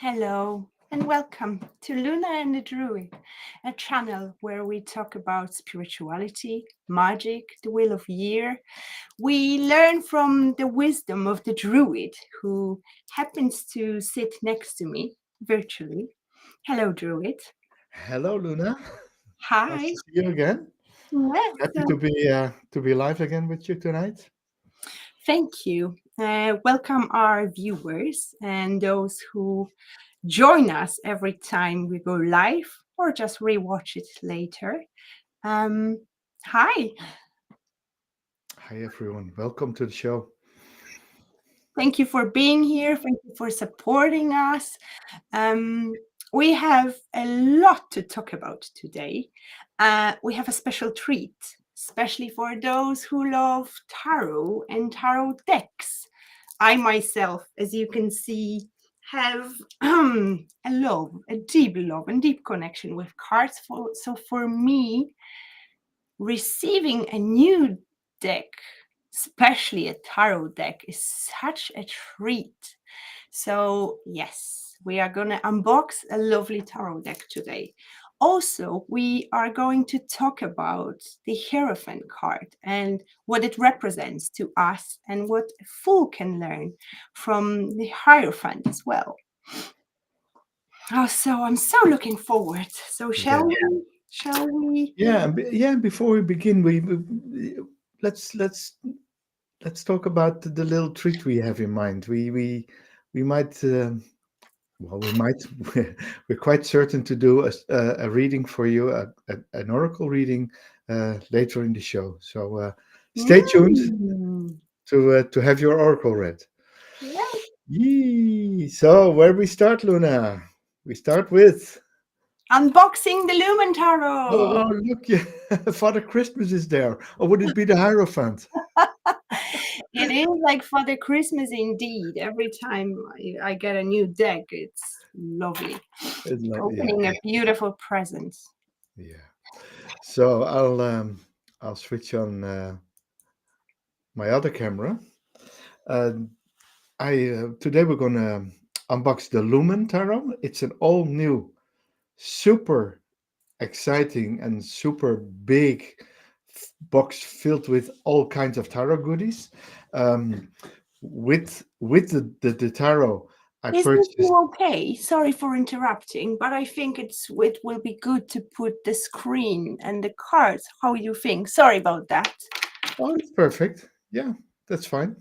Hello and welcome to Luna and the Druid, a channel where we talk about spirituality, magic, the wheel of year. We learn from the wisdom of the Druid, who happens to sit next to me virtually. Hello, Druid. Hello, Luna. Nice Hi. to see you again. Yes, Happy to be live again with you tonight. thank you. Welcome our viewers and those who join us every time we go live or just rewatch it later. Um, Hi, Hi, everyone. Welcome to the show. thank you for being here. Thank you for supporting us. Um, we have a lot to talk about today. We have a special treat, especially for those who love tarot and tarot decks. I myself, as you can see, have a deep love and deep connection with cards. So for me, receiving a new deck, especially a tarot deck, is such a treat. So, yes, we are going to unbox a lovely tarot deck today. Also, we are going to talk about the Hierophant card and what it represents to us and what a fool can learn from the Hierophant as well. Oh, so I'm so looking forward. So, Yeah, Shall we? yeah. Before we begin, let's talk about the little treat we have in mind. We might. We might. We're quite certain to do a reading for you, an oracle reading later in the show. So stay tuned Mm, to have your oracle read. yeah. Yee. So where we start, Luna? We start with Unboxing the Lumen Tarot. oh look, yeah, Father Christmas is there, or would it be the Hierophant? It is like Father Christmas indeed. Every time I get a new deck, it's lovely. It's like yeah, Opening a beautiful present. yeah. So I'll switch on my other camera. Uh, I Today we're gonna unbox the Lumen Tarot. It's an all new, super exciting and super big box filled with all kinds of tarot goodies. Um, with the tarot, I Is this purchased. okay? Sorry for interrupting, but I think it will be good to put the screen and the cards. How you think? Sorry about that. Oh, it's perfect. Yeah, that's fine.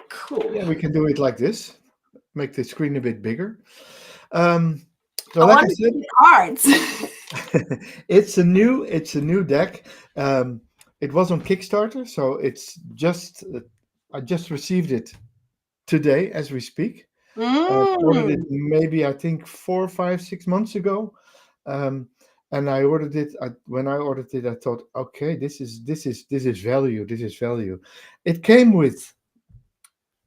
Cool. Yeah, we can do it like this. Make the screen a bit bigger. Um, so, I like want I to said, see the cards. it's a new deck. It was on Kickstarter, so it's just I just received it today as we speak. Ordered it Mm. maybe I think 4, 5, 6 months ago, um, and I ordered it. When I ordered it, I thought, okay, this is value. This is value. It came with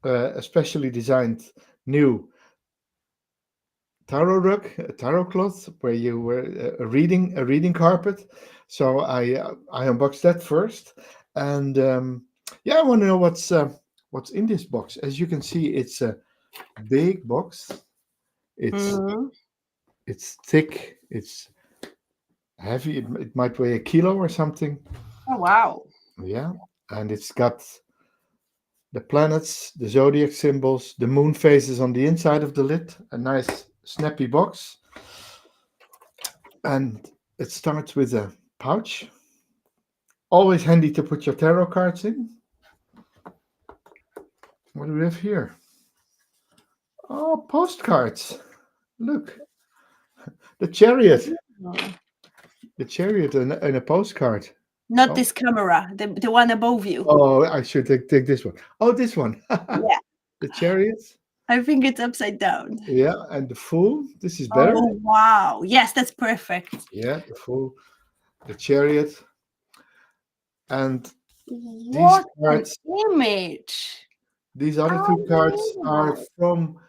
a specially designed new tarot rug, a tarot cloth, where you were a reading carpet. So I unboxed that first, and yeah, I want to know what's in this box. As you can see, it's a big box. It's Mm. it's thick. It's heavy. It might weigh a kilo or something. Oh wow. Yeah, and it's got the planets, the zodiac symbols, the moon phases on the inside of the lid. A nice snappy box. And it starts with a pouch. Always handy to put your tarot cards in. What do we have here? Oh, postcards. Look, the chariot. Mm. The chariot and a postcard. Not Oh, this camera, the one above you. oh, I should take this one. Oh, this one. Yeah, The chariot. I think it's upside down. Yeah, and the fool. This is better. Oh wow. Yes, that's perfect. Yeah, the fool, the chariot, and these What an cards. image. These other two cards are Unbelievable.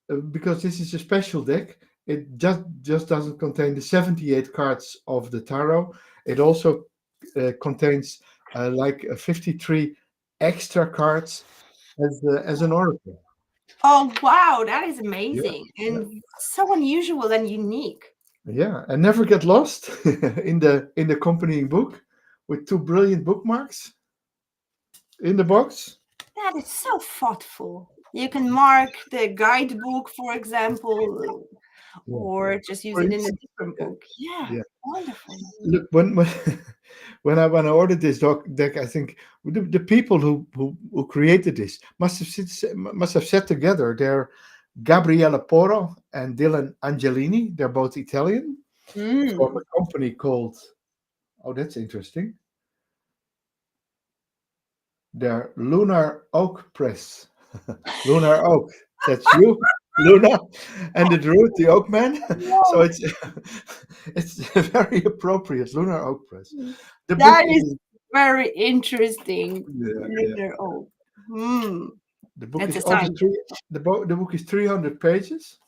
from because this is a special deck. It just doesn't contain the 78 cards of the tarot. It also contains like 53 extra cards as an oracle. Oh wow, that is Yeah, amazing yeah, and so unusual and unique. yeah. And never get lost in the accompanying book with two brilliant bookmarks in the box. That is so thoughtful. You can mark the guidebook, for example, Yeah. or just use For it in a instance, different yeah, book. Yeah, yeah. wonderful. Look, when when I ordered this deck, I think the people who created this must have set together. They're Gabriele Poro and Dylan Angelini. They're both Italian from Mm. a company called. Oh, that's interesting. They're Lunar Oak Press. Lunar Oak. That's you, Luna, and the Druid, the Oak Man. So Wow. it's very appropriate. Lunar Oak Press. The book That is is very interesting. yeah, yeah. Lunar oak. Hmm. The book That's is a over sign. three. The book is 300 pages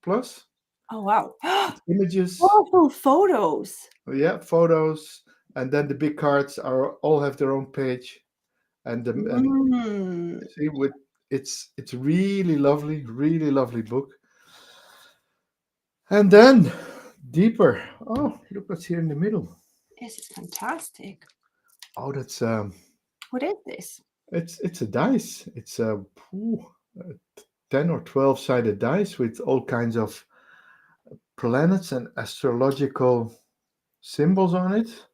plus. Oh wow. It's images, Colorful photos. yeah, photos, and then the big cards are all have their own page. And Mm. see with it's really lovely book. And then deeper. Oh, look what's here in the middle. This is fantastic. Oh, that's What is this? it's a dice. It's a 10 or 12 sided dice with all kinds of planets and astrological symbols on it.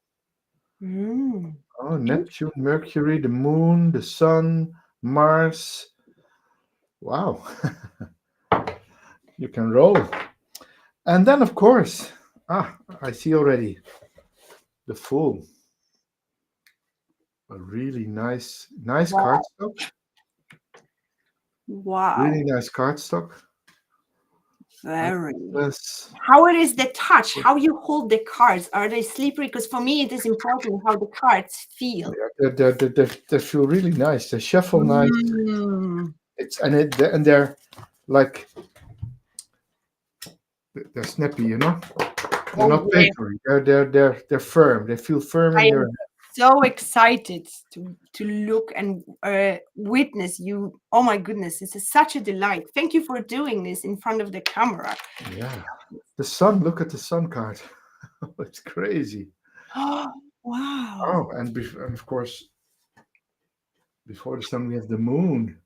Mm. Oh, Neptune, Mercury, the Moon, the Sun, Mars. Wow, you can roll. And then, of course, I see already the Fool. A really nice Wow. cardstock. Really Wow. nice cardstock. Very. Yes. How it is the touch, how you hold the cards. Are they slippery? Because for me, it is important how the cards feel. They feel really nice. They shuffle nice. Mm. And they're like they're snappy, They're Oh, not yeah. papery. They're firm. They feel firm I in your am so excited to look and witness you. Oh my goodness, this is such a delight. Thank you for doing this in front of the camera. yeah. The sun. Look at the sun card. It's crazy. Oh, wow. Oh, and of course before the sun we have the moon,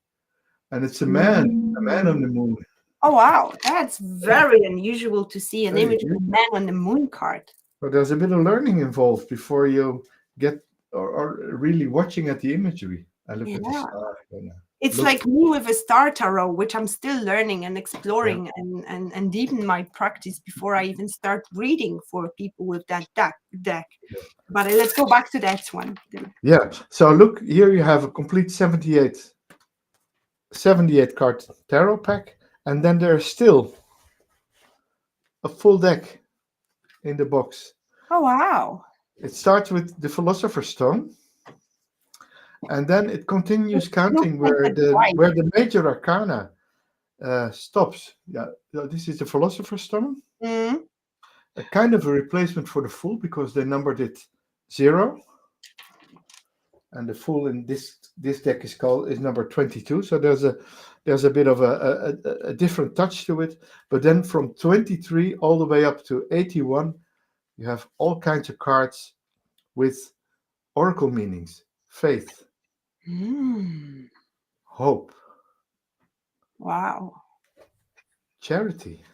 and it's a man on Mm. the moon. Oh, wow. That's very unusual to see an Very image of good. a man on the moon card. So there's a bit of learning involved before you get or really watching at the imagery. I look at the Yeah. star. And It's look. like me with a star tarot, which I'm still learning and Yeah. exploring and deepen my practice before I even start reading for people with that deck. But let's go back to that one. Yeah. So look here. You have a complete 78 card tarot pack, and then there's still a full deck in the box. Oh, wow. It starts with the Philosopher's Stone, and then it continues Look counting at where the the major arcana stops. Yeah, so this is the Philosopher's Stone, Mm. a kind of a replacement for the Fool because they numbered it 0, and the Fool in this deck is number 22. So there's a bit of a different touch to it. But then from 23 all the way up to 81, you have all kinds of cards with oracle meanings: faith, Mm. hope, Wow. charity.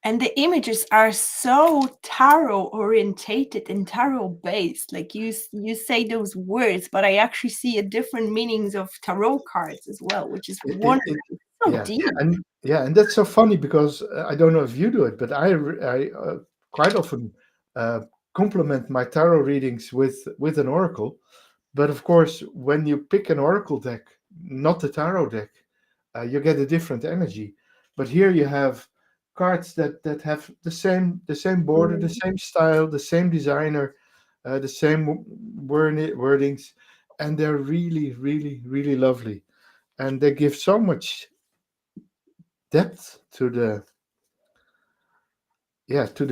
And the images are so tarot orientated and tarot based. Like you say those words, but I actually see a different meanings of tarot cards as well, which is wonderful. It So yeah, deep. and that's so funny because I don't know if you do it, but I quite often uh, complement my tarot readings with an oracle. But of course, when you pick an oracle deck, not the tarot deck, you get a different energy. But here you have cards that have the same border, the Mm. same style, the same designer, the same wordings, and they're really lovely, and they give so much depth to the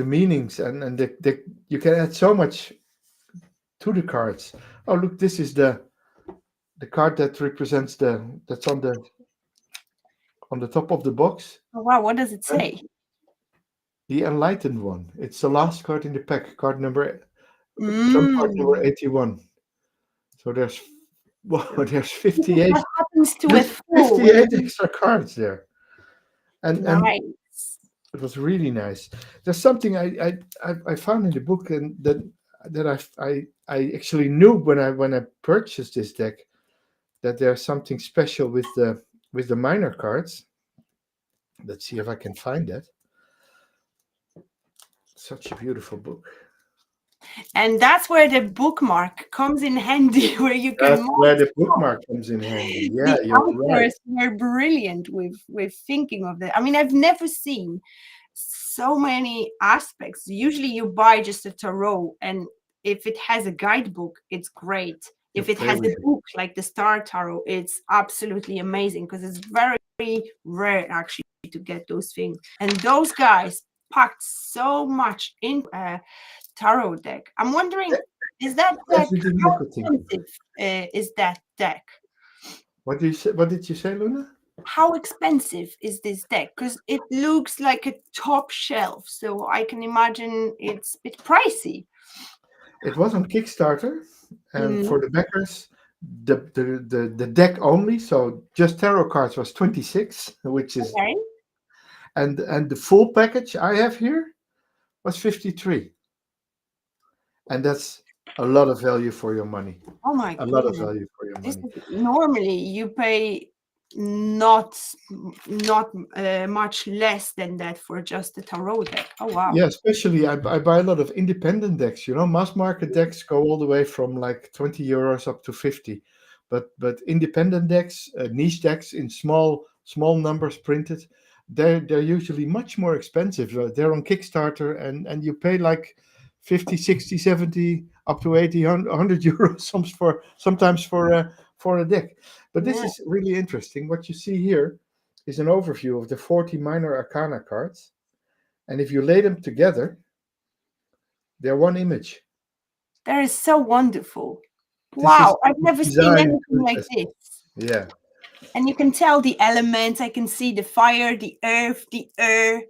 meanings, and you can add so much to the cards. Oh, look, this is the card that represents that's on the top of the box. Oh, wow, what does it And say? the enlightened one. It's the last card in the pack. Trump card number Mm. 81. So there's well, there's What 58. happens to a There's fool 58 when extra cards there, and nice? it was really nice. There's something I found in the book, and that I actually knew when I purchased this deck, that there's something special with the minor cards. Let's see if I can find that. Such a beautiful book. And that's where the bookmark comes in handy, where you can That's where mark the stuff. bookmark comes in handy. Yeah, The you're right. authors were brilliant with thinking of that. I mean, I've never seen so many aspects. Usually you buy just a tarot, and if it has a guidebook, it's great. You If it play has a with it. book like the Star Tarot, it's absolutely amazing, because it's very rare actually to get those things. And those guys packed so much into a tarot deck. I'm wondering, is that deck, Everything you how could think of. expensive is that deck? What did you say? What did you say, Luna? How expensive is this deck? Because it looks like a top shelf, so I can imagine it's a bit pricey. It was on Kickstarter, and Mm, for the backers, the deck only, so just tarot cards was 26, which is okay. and the full package I have here was 53, and that's a lot of value for your money. Oh my A lot of goodness. value for your This money. is normally you pay not not much less than that for just a tarot deck. Oh wow. Yeah, especially I buy a lot of independent decks. Mass market decks go all the way from like 20 euros up to 50, but independent decks, niche decks in small numbers printed, they're usually much more expensive. They're on Kickstarter, and you pay like 50, 60, 70, up to 80, 100 euros sometimes for a deck. But this Yeah. is really interesting. What you see here is an overview of the 40 minor arcana cards, and if you lay them together, they're one image. That is so wonderful. This is Wow, I've never seen designed anything like as this. yeah, And you can tell the elements. I can see the fire, the earth, the air.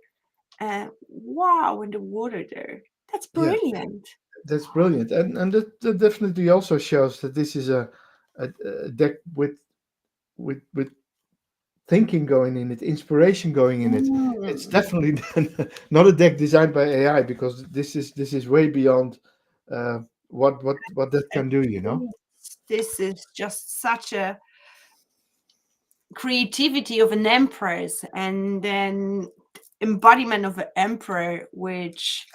Wow, and the water there. That's yeah. brilliant. That's brilliant, and that definitely also shows that this is a deck with thinking going in it, inspiration going in it. It's Mm. definitely not a deck designed by AI, because this is way beyond uh, what that can do. This is just such a creativity of an empress, and then embodiment of an emperor, which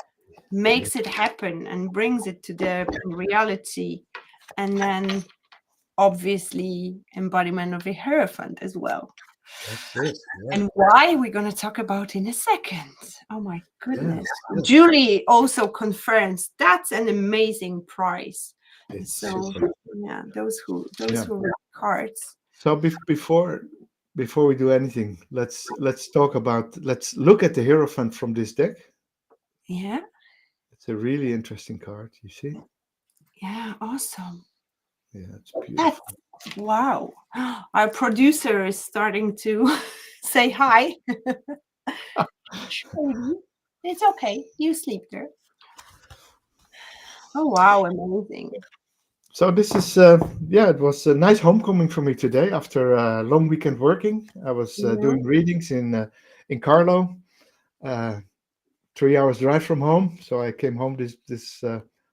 makes it happen and brings it to the reality. And then obviously embodiment of a hierophant as well. That's it. Yeah. And why we're going to talk about in a second. Oh my goodness. Yes. Yes. Julie also confirms that's an amazing price. It's So super. yeah, those Yeah. who read cards. So before we do anything, let's look at the Hierophant from this deck. Yeah, It's a really interesting card. You see? yeah, awesome. Yeah, it's That's beautiful. wow. Our producer is starting to say hi. Shady. It's okay. You sleep there. Oh wow, amazing. So this is yeah, it was a nice homecoming for me today after a long weekend working. I was Yeah, doing readings in Carlo, uh, 3 hours drive from home. So I came home this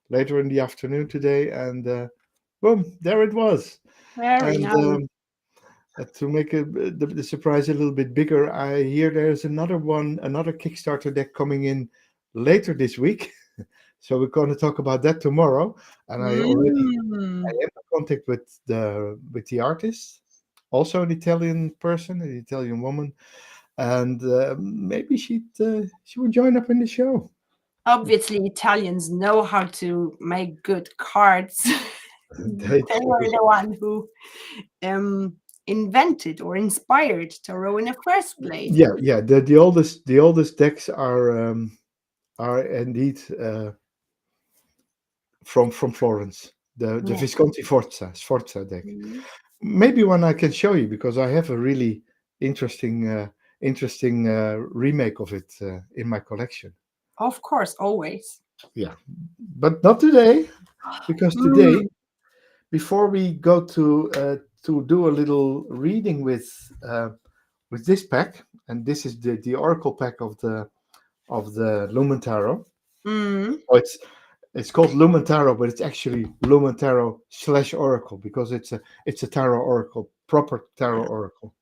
later in the afternoon today, and boom, there it was. very And nice. to make the surprise a little bit bigger, I hear there's another Kickstarter deck coming in later this week. So we're going to talk about that tomorrow. And I Mm. am in contact with the artist, also an Italian person, an Italian woman, and maybe she would join up in the show. Obviously, Italians know how to make good cards. They They were do. the one who um, invented or inspired tarot in the first place. Yeah, yeah. The oldest decks are indeed from Florence. The Yeah. Visconti Sforza deck. Mhm. maybe one I can show you because I have a really interesting interesting remake of it in my collection. Of course, always. Yeah, but not today because today, Mm, before we go to do a little reading with this pack, and this is the Oracle pack of the Lumen Tarot. mm, Oh, it's called Lumen Tarot, but it's actually Lumen Tarot / Oracle because it's a tarot oracle, proper tarot oracle.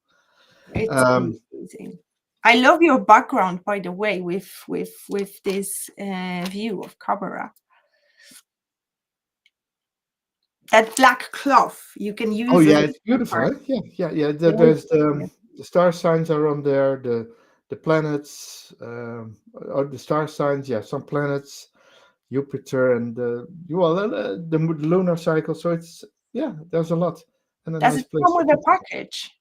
it's Um, amazing. I love your background, by the way, with this view of camera. That black cloth, you can oh use yeah, it. it's beautiful. Eh? Yeah, yeah, yeah. Very There's beautiful. the star signs are on there. The planets, or the star signs. Yeah, some planets, Jupiter, and well, the lunar cycle. So it's yeah, there's a lot and a Does nice it come place to with a put it. package?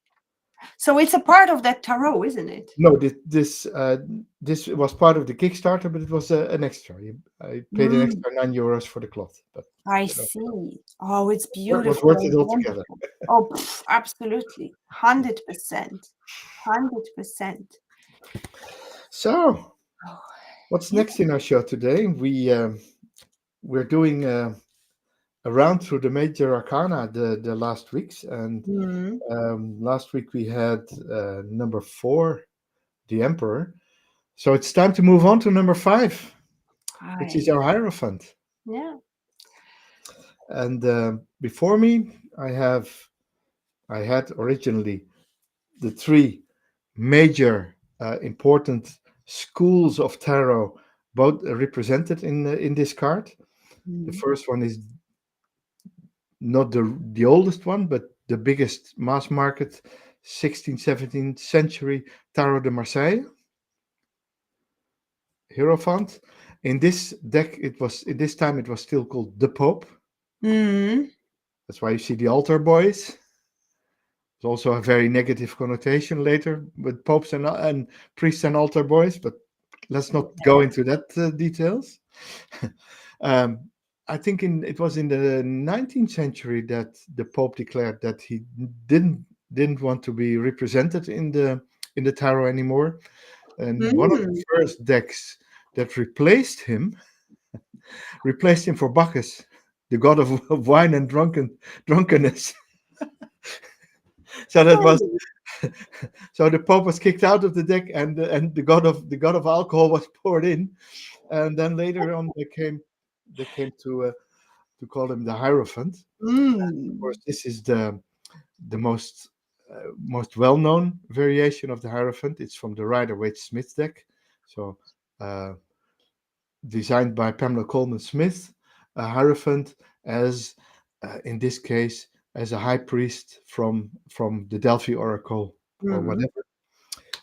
So it's a part of that tarot, isn't it? No, this was part of the Kickstarter, but it was an extra. I paid an Mm, extra €9 for the cloth, but I you know, see. Oh, it's was beautiful worth it and altogether. wonderful. Oh, absolutely. 100%. 100%. So, Oh, what's yeah. next in our show today? We're doing a round through the major arcana the last weeks, and Mm, last week we had number 4, the Emperor. So it's time to move on to number 5, which is hi. our Hierophant. Yeah. And before me, I had originally the 3 major important schools of tarot, both represented in this card. The Mm, first one is not the oldest one, but the biggest mass market 16th, 17th century Tarot de Marseille, Hierophant. In this deck, it was in this time it was still called the Pope. mm, That's why you see the altar boys. It's also a very negative connotation later with popes and priests and altar boys, but let's not go into that details. um, I think it was in the 19th century that the Pope declared that he didn't want to be represented in the tarot anymore, and one of the mm. first decks that replaced him for Bacchus, the god of wine and drunkenness. So that was Really? so the Pope was kicked out of the deck, and the god of alcohol was poured in, and then later on they came to call him the Hierophant. Of course, Mm, this is the most well known variation of the Hierophant. It's from the Rider-Waite-Smith deck, so uh, designed by Pamela Coleman Smith, a Hierophant as in this case as a high priest from the Delphi Oracle or mm, whatever,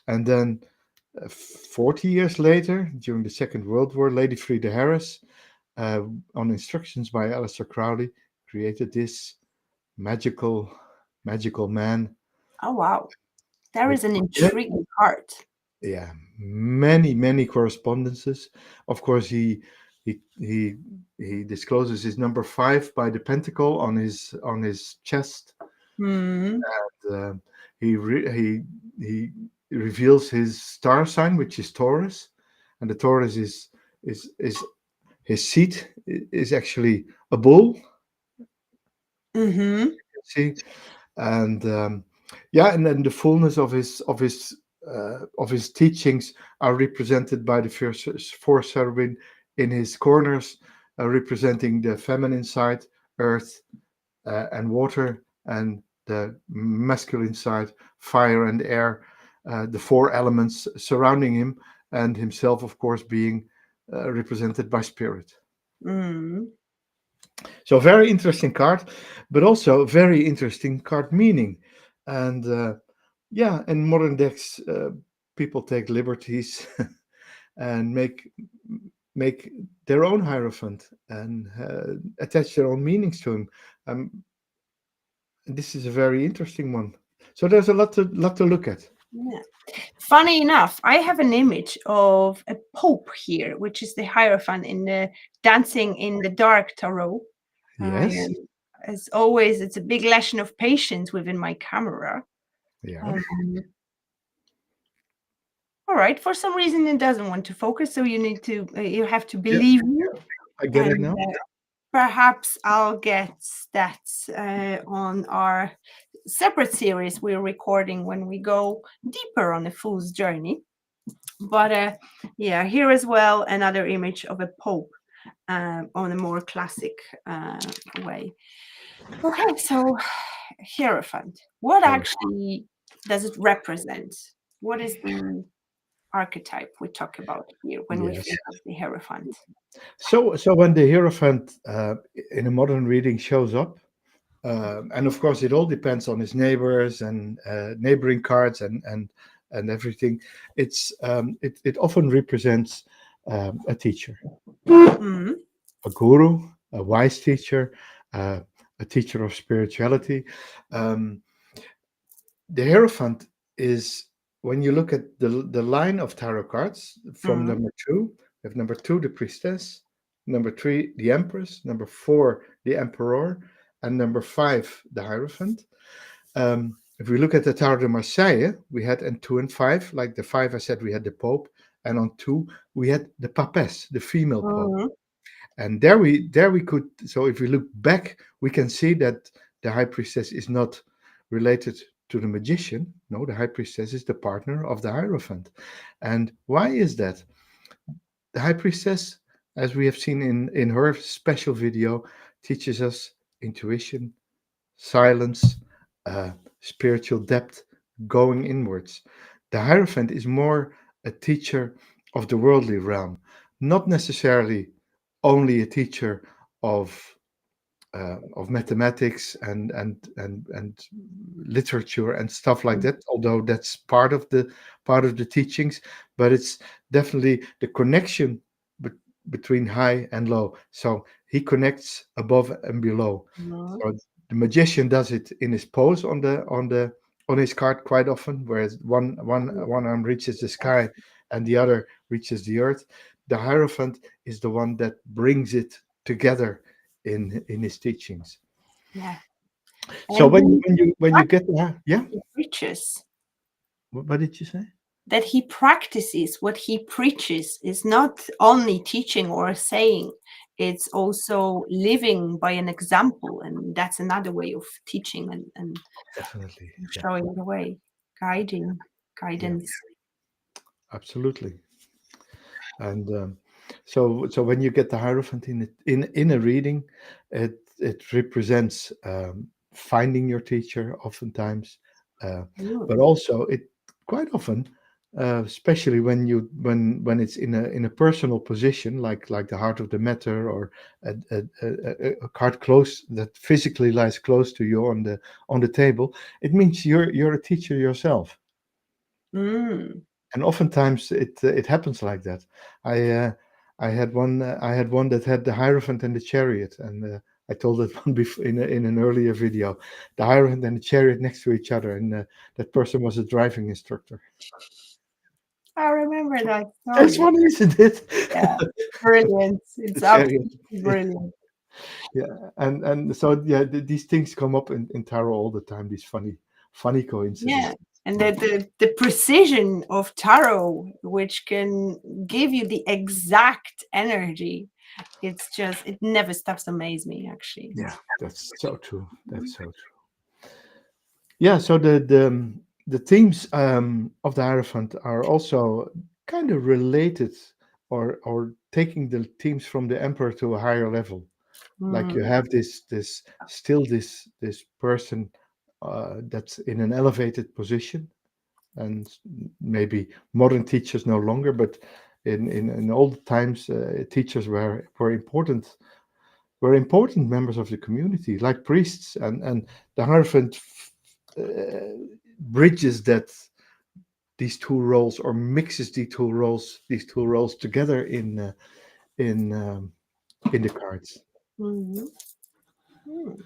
and then 40 years later, during the Second World War, Lady Frida Harris, uh, on instructions by Aleister Crowley, created this magical, magical man oh, wow. There with is an many, intriguing part. yeah, many correspondences. Of course, he he discloses his number 5 by the pentacle on his chest. Mm, Uh, he reveals his star sign, which is Taurus, and the Taurus is his seat is actually a bull. mm-hmm, See, and yeah, and then the fullness of his teachings are represented by the first 4 cherubim in his corners, representing the feminine side, earth and water, and the masculine side, fire and air, the 4 elements surrounding him, and himself, of course, being represented by spirit. mm. So, very interesting card, but also very interesting card meaning. And yeah, in modern decks, people take liberties and make their own hierophant and attach their own meanings to him. Um, this is a very interesting one. So there's a lot to look at. Yeah. Funny enough, I have an image of a pope here, which is the Hierophant in the Dancing in the Dark tarot. I Yes. as always, it's a big lesson of patience within my camera. Yeah. Um, all right. For some reason, it doesn't want to focus, so you have to Yeah. believe me. I get it And now. perhaps I'll get that on our separate series we're recording when we go deeper on the Fool's Journey. But yeah, here as well, another image of a Pope on a more classic way. Okay, so Hierophant. What Here. actually does it represent? What is the archetype we talk about here when we Yes. think of the Hierophant? So when the Hierophant in a modern reading shows up, and of course it all depends on his neighbors and neighboring cards and everything. It often represents a teacher, Mm, a guru, a wise teacher, uh, a teacher of spirituality. Um, the Hierophant is, when you look at the line of tarot cards from mm, number two, we have number two, the priestess, number three, the empress, number four, the emperor, and number five, the Hierophant. If we look at the Tarot de Marseille, we had in two and five, like the five I said, we had the Pope, and on two we had the Papess, the female Pope. mm, And there we could. So if we look back, we can see that the High Priestess is not related to the magician. No, the High Priestess is the partner of the Hierophant. And why is that? The High Priestess, as we have seen in her special video, teaches us intuition, silence, spiritual depth, going inwards. The Hierophant is more a teacher of the worldly realm, not necessarily only a teacher of mathematics and literature and stuff like mm, that. Although that's part of the teachings, but it's definitely the connection be- between high and low. So he connects above and below. mm. So the magician does it in his pose on his card quite often, whereas one arm reaches the sky and the other reaches the earth. The Hierophant is the one that brings it together in his teachings. Yeah. So And when you get there, yeah. he preaches, What did you say? that he practices what he preaches is not only teaching or saying, it's also living by an example. And that's another way of teaching and Definitely, yeah, showing the way, guiding, yeah, guidance. absolutely. And so when you get the Hierophant in a reading, it represents finding your teacher oftentimes, uh, Mm, but also it quite often, especially when it's in a personal position, like the heart of the matter, or a card close that physically lies close to you on the table. It means you're a teacher yourself, mm. and oftentimes it happens like that. I uh, I had one that had the Hierophant and the Chariot, and I told that one before in an earlier video. The Hierophant and the Chariot next to each other, and that person was a driving instructor. I remember that That's story. funny, isn't it? Yeah, brilliant. The It's Chariot. absolutely Yeah, brilliant. yeah, and so yeah, these things come up in tarot all the time. These funny Yeah. coincidences. And Yeah, the precision of tarot, which can give you the exact energy, it never stops to amaze me, actually. yeah, that's so true. That's so true. Yeah, so the themes of the Hierophant are also kind of related, or taking the themes from the Emperor to a higher level. Like you Mm, have this person that's in an elevated position, and maybe modern teachers no longer, but in old times, teachers were important members of the community, like priests, and the Hierophant uh, bridges these two roles, or mixes these two roles together in in the cards. mhm, mm.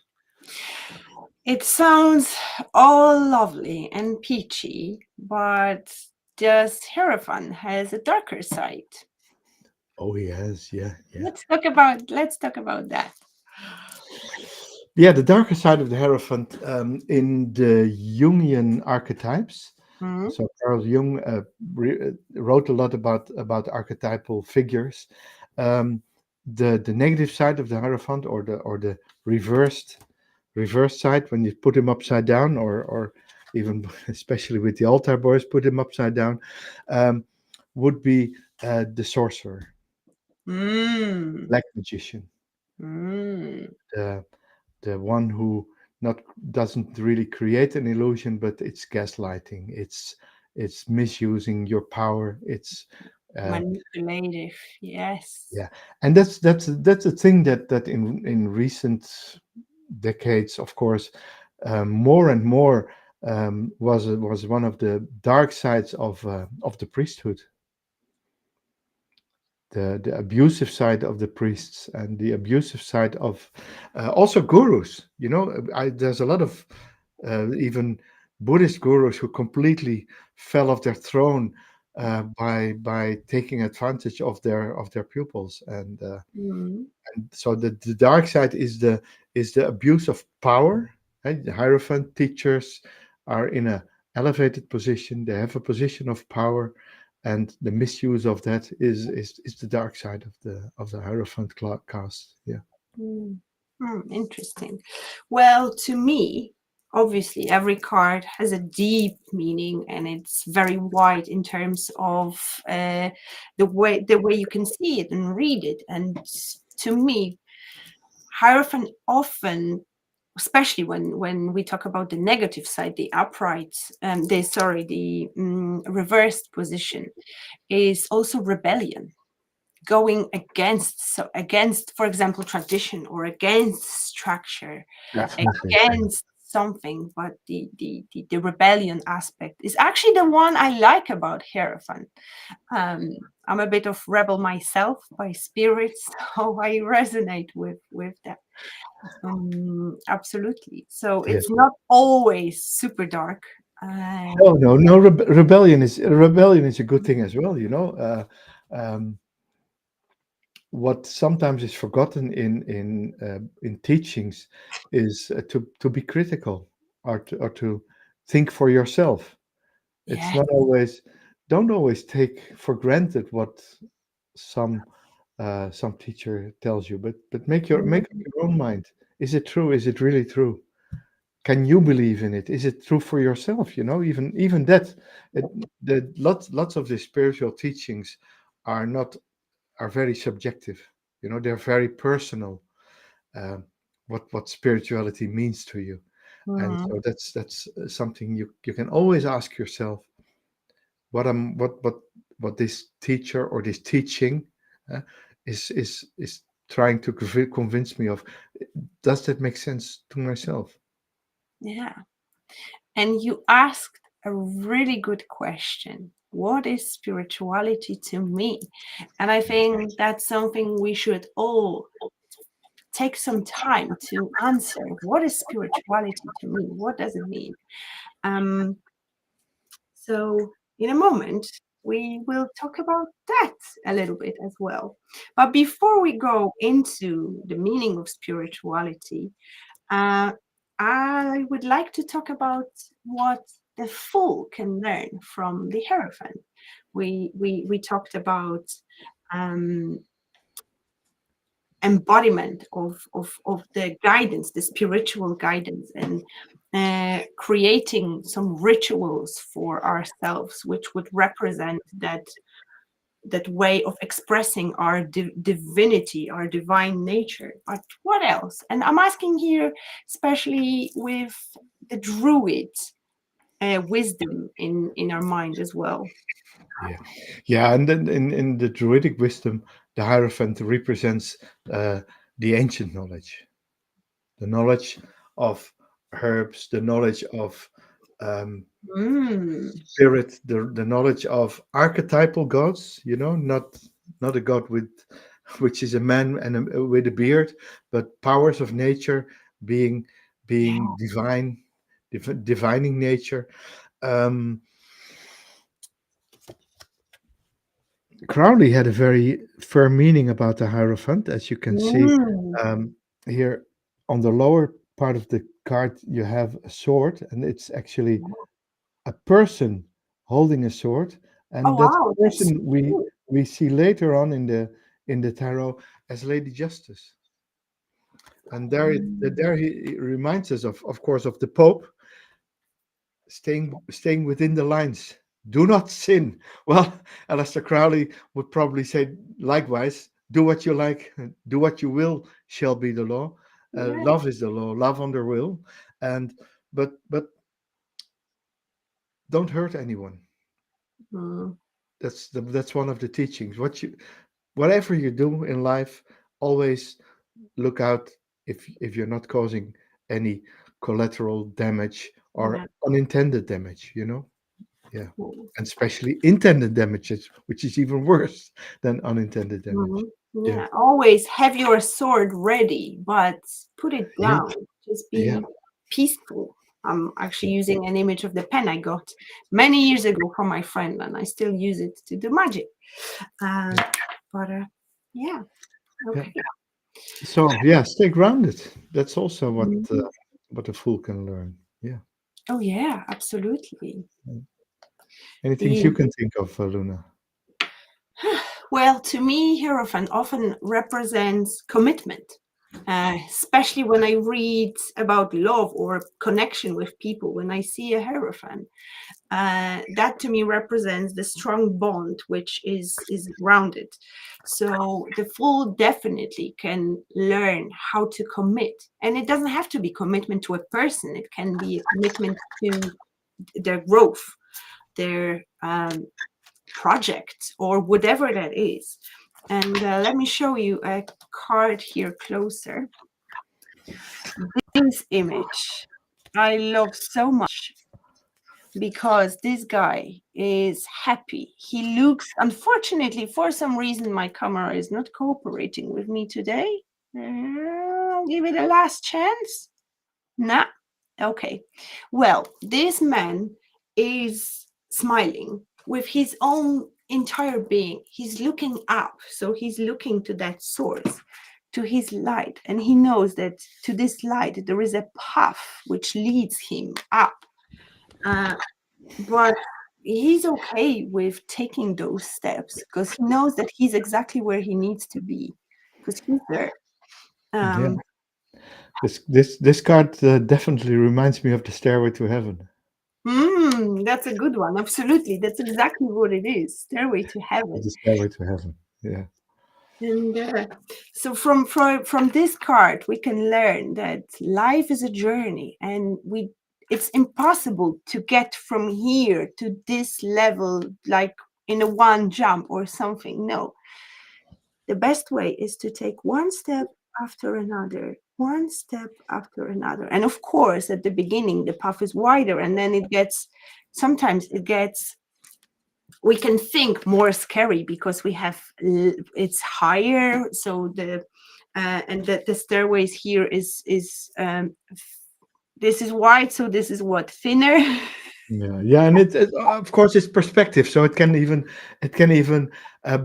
It sounds all lovely and peachy, but just Hierophant has a darker side. Oh yes, yeah, yeah. Let's talk about that. Yeah, the darker side of the Hierophant in the Jungian archetypes. Mm, So Carl Jung wrote a lot about archetypal figures. Um, the negative side of the Hierophant, or the reversed reverse side, when you put him upside down, or even especially with the altar boys, put him upside down, um, would be the sorcerer, mm, black magician, mm. the the one who not doesn't really create an illusion, but it's gaslighting. It's misusing your power. It's uh, Manipulative, yes. yeah, and that's a thing that in recent decades, of course, more and more was one of the dark sides of the priesthood, the abusive side of the priests, and the abusive side of also gurus. There's a lot of even Buddhist gurus who completely fell off their throne by taking advantage of their pupils, Mm, and so the dark side is the abuse of power. Right? The Hierophant teachers are in a elevated position. They have a position of power, and the misuse of that is the dark side of the Hierophant cast. Yeah. mm, interesting. Well, to me, obviously, every card has a deep meaning, and it's very wide in terms of the way you can see it and read it. And to me, Hierophant often, especially when we talk about the negative side, the upright, the reversed position, is also rebellion, going against, for example, tradition, or against structure, Definitely. against something. But the rebellion aspect is actually the one I like about Hierophant. I'm a bit of rebel myself by spirit, so I resonate with that. Absolutely. So Yeah. it's not always super dark. Uh, No, no, no. Rebellion is a good thing as well. What sometimes is forgotten in teachings is to be critical, or to think for yourself. It's yeah. not always Don't always take for granted what some some teacher tells you, but make up your own mind. Is it true? Is it really true? Can you believe in it? Is it true for yourself? Even that. it, lots of the spiritual teachings are not are very subjective. They're very personal. um, what spirituality means to you, and Mhm. so that's something you can always ask yourself. What this teacher or this teaching uh, is trying to convince me of. Does that make sense to myself? Yeah. And you asked a really good question. What is spirituality to me? And I think that's something we should all take some time to answer. What is spirituality to me? What does it mean? Um, so, in a moment, we will talk about that a little bit as well. But before we go into the meaning of spirituality, uh, I would like to talk about what the fool can learn from the Hierophant. We talked about um, embodiment of the guidance, the spiritual guidance, and creating some rituals for ourselves, which would represent that way of expressing our divinity, our divine nature. But what else? And I'm asking here, especially with the Druid wisdom in our mind as well. Yeah, yeah, and then in the Druidic wisdom, the Hierophant represents uh, the ancient knowledge, the knowledge of herbs, the knowledge of Mm, spirit, the knowledge of archetypal gods. Not a god which is a man with a beard, but powers of nature, being yeah. being divine, divining nature. Um, Crowley had a very firm meaning about the Hierophant, as you can see Mm, here on the lower part of the card you have a sword, and it's actually a person holding a sword, Oh, and that wow, that's person we see later on in the tarot as Lady Justice. And there he reminds us of course, of the Pope staying within the lines. Do not sin. Well, Aleister Crowley would probably say likewise. Do what you like, do what you will shall be the law. yeah. Love is the law. Love under will, and but don't hurt anyone. Mm, That's one of the teachings. Whatever you do in life, always look out if you're not causing any collateral damage or yeah. unintended damage. Yeah, Mm. and especially intended damages, which is even worse than unintended damage. Mhm. Yeah, Yeah, always have your sword ready, but put it yeah, down. Just yeah, be peaceful. I'm actually using an image of the pen I got many years ago from my friend, and I still use it to do magic. Uh, but yeah, yeah. okay. So yeah, stay grounded. That's also Mhm. what a fool can learn. Yeah. Oh yeah, absolutely. Anything The you can think of, Luna? Well, to me, Hierophant often represents commitment, especially when I read about love or connection with people. When I see a Hierophant, that to me represents the strong bond which is grounded. So the fool definitely can learn how to commit, and it doesn't have to be commitment to a person. It can be a commitment to their growth, their project, or whatever that is. And let me show you a card here closer. This image I love so much because this guy is happy. He looks, unfortunately, for some reason, my camera is not cooperating with me today. I'll give it a last chance. Nah. Okay. Well, this man is smiling with his own entire being. He's looking up. So he's looking to that source, to his light. And he knows that to this light, there is a path which leads him up. Uh, but he's okay with taking those steps because he knows that he's exactly where he needs to be because he's there. Yeah. Um, This card definitely reminds me of the Stairway to Heaven. That's a good one. Absolutely. That's exactly what it is. Stairway to Heaven. The Stairway to Heaven. Yeah. And so from this card, we can learn that life is a journey, and it's impossible to get from here to this level like in a one jump or something. No, the best way is to take one step after another, one step after another. And of course, at the beginning, the path is wider, and then sometimes it gets, we can think more scary because it's higher. So and the stairways here is this is wide, so this is what, thinner. Yeah, yeah, and of course it's perspective, so it can even uh,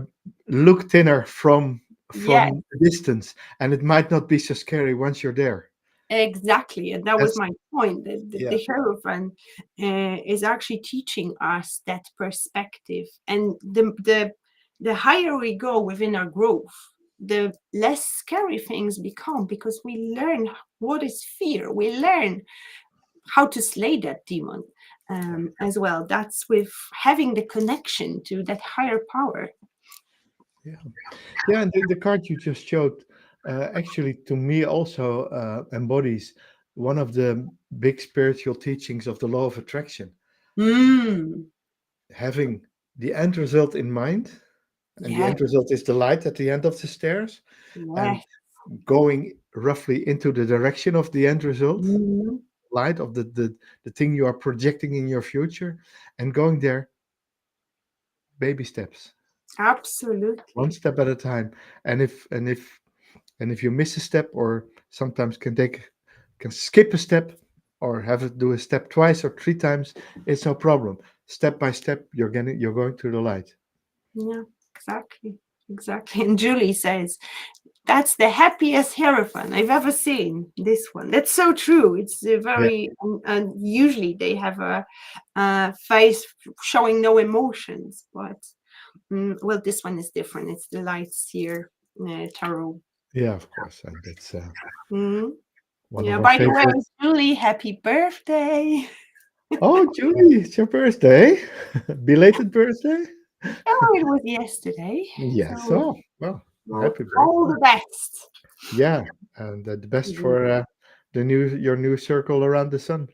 look thinner Yeah, from a distance, and it might not be so scary once you're there. exactly. And that was That's my point, that yeah, the Hierophant is actually teaching us that perspective. And the higher we go within our growth, the less scary things become because we learn what is fear. We learn how to slay that demon as well. That's with having the connection to that higher power. yeah, yeah. And the card you just showed, actually, to me, also embodies one of the big spiritual teachings of the law of attraction. Mm, Having the end result in mind, and the yeah, end result is the light at the end of the stairs, yeah. and going roughly into the direction of the end result, Mhm. light of the thing you are projecting in your future, and going there baby steps, one Absolutely. step at a time. And if you miss a step, or sometimes can skip a step, or have it do a step twice or three times, it's no problem. Step by step, you're going to the light. Yeah, exactly. Exactly. And Julie says, That's the happiest Hierophant I've ever seen. This one. That's so true. It's Yeah, very, and usually they have a face showing no emotions, but well, this one is different. It's the light seer tarot. yeah, of course, and that's Mm. one of Yeah. our By the way, favorites. Julie, happy birthday! Oh, Julie, it's your birthday. Belated birthday. Oh, it was yesterday. Yes. So, Oh, well, well, happy all birthday. the best. Yeah, and the best Mhm. for the new your new circle around the sun.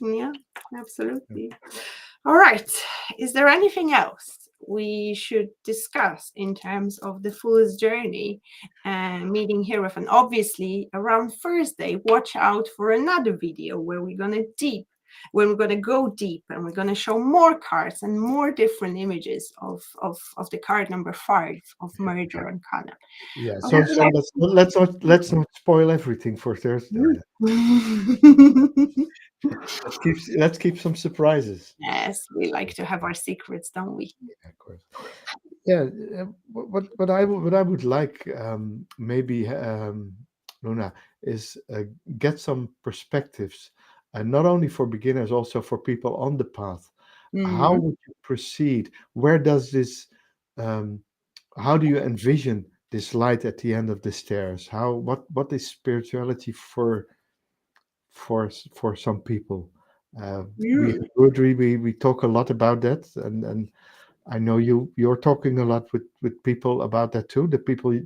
Yeah, absolutely. All right. Is there anything else we should discuss in terms of the fool's journey meeting Hierophant? Obviously, around Thursday, watch out for another video where we're gonna go deep and we're gonna show more cards and more different images of the card number 5 of Merger and Kana. Yeah. But would So let's not spoil everything for Thursday. you Then. like Let's keep some surprises. Yes, we like to have our secrets, don't we? Yeah, of course. Yeah. What I would like maybe Luna is get some perspectives, and not only for beginners, also for people on the path. How Mm, would you proceed? Where does this? Um, how do you envision this light at the end of the stairs? What is spirituality for some people? We mm, in Rotary, we talk a lot about that, and I know you're talking a lot with people about that too. The people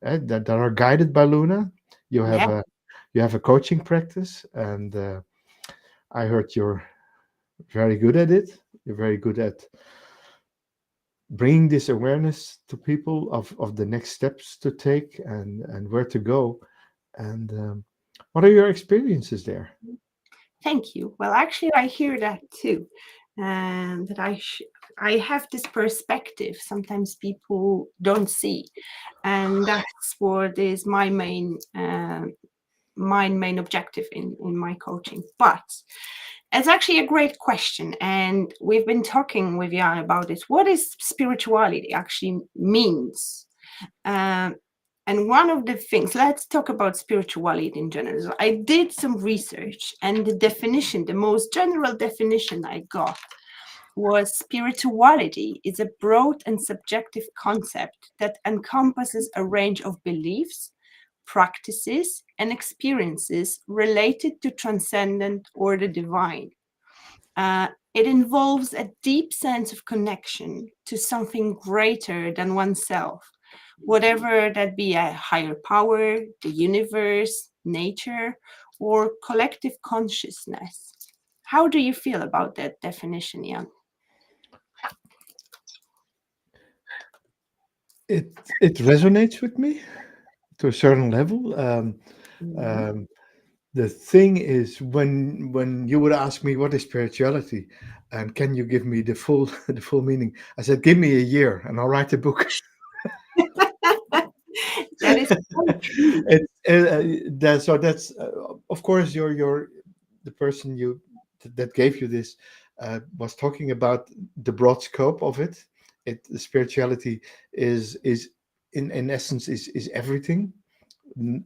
that are guided by Luna. You have yeah. a coaching practice, and I heard you're very good at it. You're very good at bringing this awareness to people of the next steps to take and where to go. And what are your experiences there? Thank you. Well, actually, I hear that too, and that I have this perspective. Sometimes people don't see, and that's what is my main objective in my coaching. But it's actually a great question, and we've been talking with Jan about it. What is spirituality actually means? Um, and one of the things, let's talk about spirituality in general. So I did some research, and the definition, the most general definition I got was spirituality is a broad and subjective concept that encompasses a range of beliefs, practices, and experiences related to transcendent or the divine. It involves a deep sense of connection to something greater than oneself, whatever that be a higher power, the universe, nature, or collective consciousness. How do you feel about that definition, Jan? It resonates with me to a certain level. Mhm. Um, the thing is, when you would ask me what is spirituality, and can you give me the full the full meaning, I said, give me a year and I'll write a book. That is so true. So that's of course your the person that gave you this was talking about the broad scope of it. Spirituality is in essence is everything.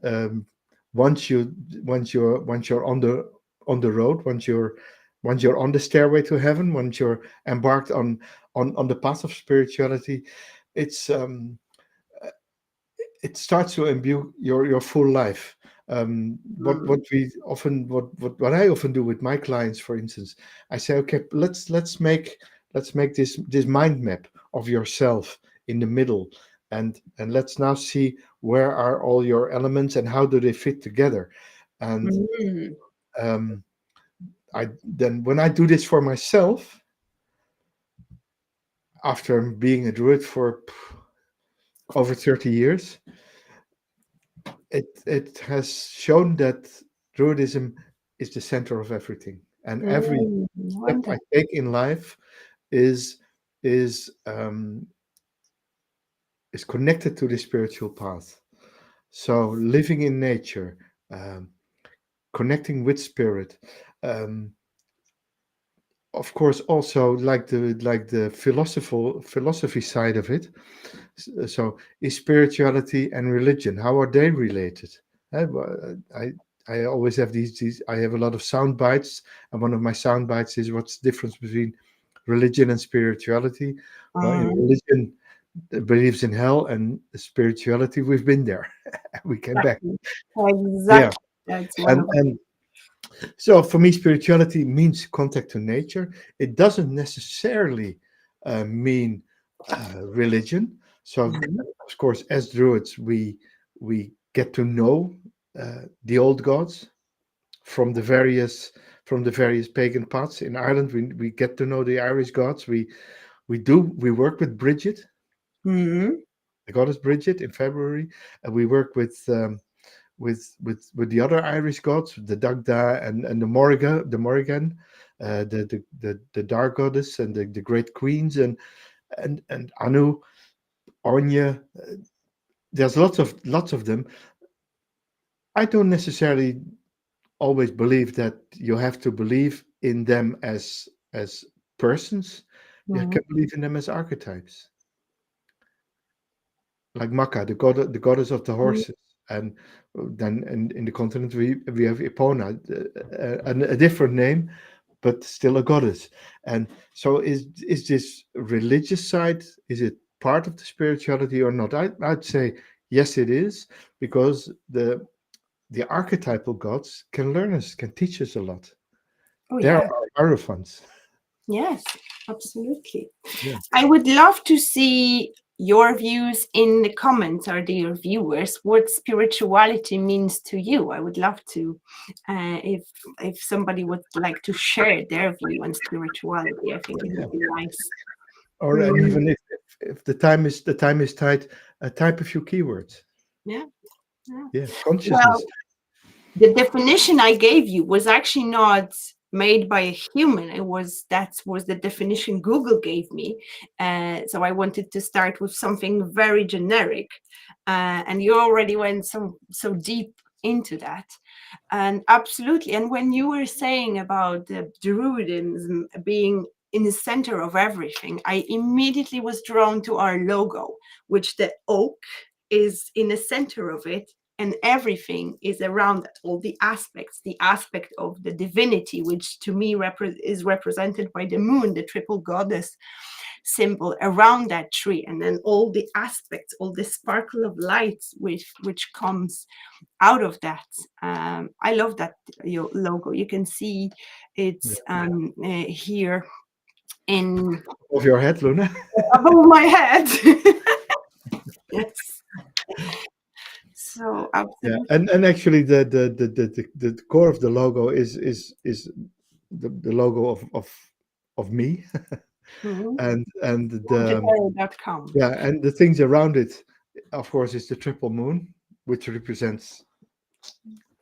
Um, once you once you're on the road, once you're on the stairway to heaven, once you're embarked on the path of spirituality, it's it starts to imbue your full life. What Mm, we often what I often do with my clients, for instance, I say, okay, let's make this mind map of yourself in the middle, and let's now see where are all your elements and how do they fit together. And mm, um, I then when I do this for myself, after being a druid for over 30 years, it has shown that Druidism is the center of everything, and every step I wonderful. take in life is is um, is connected to the spiritual path. So living in nature, um, connecting with spirit, um, of course, also like the philosophy side of it. So is spirituality and religion, how are they related? I always have these I have a lot of sound bites, and one of my sound bites is what's the difference between religion and spirituality. Well, in Mm, religion believes in hell, and spirituality we've been there. We came back. exactly. Yeah. Exactly. That's one of And so for me, spirituality means contact to nature. It doesn't necessarily mean religion. So, Mhm. of course, as Druids, we get to know the old gods from the various pagan paths. In Ireland, we get to know the Irish gods. We work with Bridget, Mhm. the goddess Bridget, in February, and we work with the other Irish gods, the Dagda and the Morrigan, the dark goddess and the great queens and Anu, Anya. There's lots of them. I don't necessarily always believe that you have to believe in them as persons. You Mhm. can believe in them as archetypes, like Maka, the goddess of the horses. And then in the continent we have Epona, a different name, but still a goddess. And so is this religious side, is it part of the spirituality or not? I'd say yes, it is, because the archetypal gods can learn us, can teach us a lot. Oh There yeah. are hierophants. Yes, absolutely. Yeah. I would love to see your views in the comments, or dear viewers, what spirituality means to you. I would love to, if somebody would like to share their view on spirituality. I think it Yeah. would be nice. Or and Mm, even if the time is tight, type a few keywords. yeah, yeah. Yeah, Well, consciousness. the definition I gave you was actually not made by a human. That was the definition Google gave me. So I wanted to start with something very generic, and you already went so deep into that. And absolutely. And when you were saying about the Druidism being in the center of everything, I immediately was drawn to our logo, which the oak is in the center of it, and everything is around that, all the aspects, the aspect of the divinity, which to me is represented by the moon, the triple goddess symbol around that tree, and then all the aspects, all the sparkle of lights which comes out of that. I love that your logo. You can see Yeah. it's here in Of your head, Luna. above my head. Yes. So Yeah, absolutely. and actually the core of the logo is the logo of me Mhm. and the Tarot.com. yeah, and the things around it, of course, is the triple moon, which represents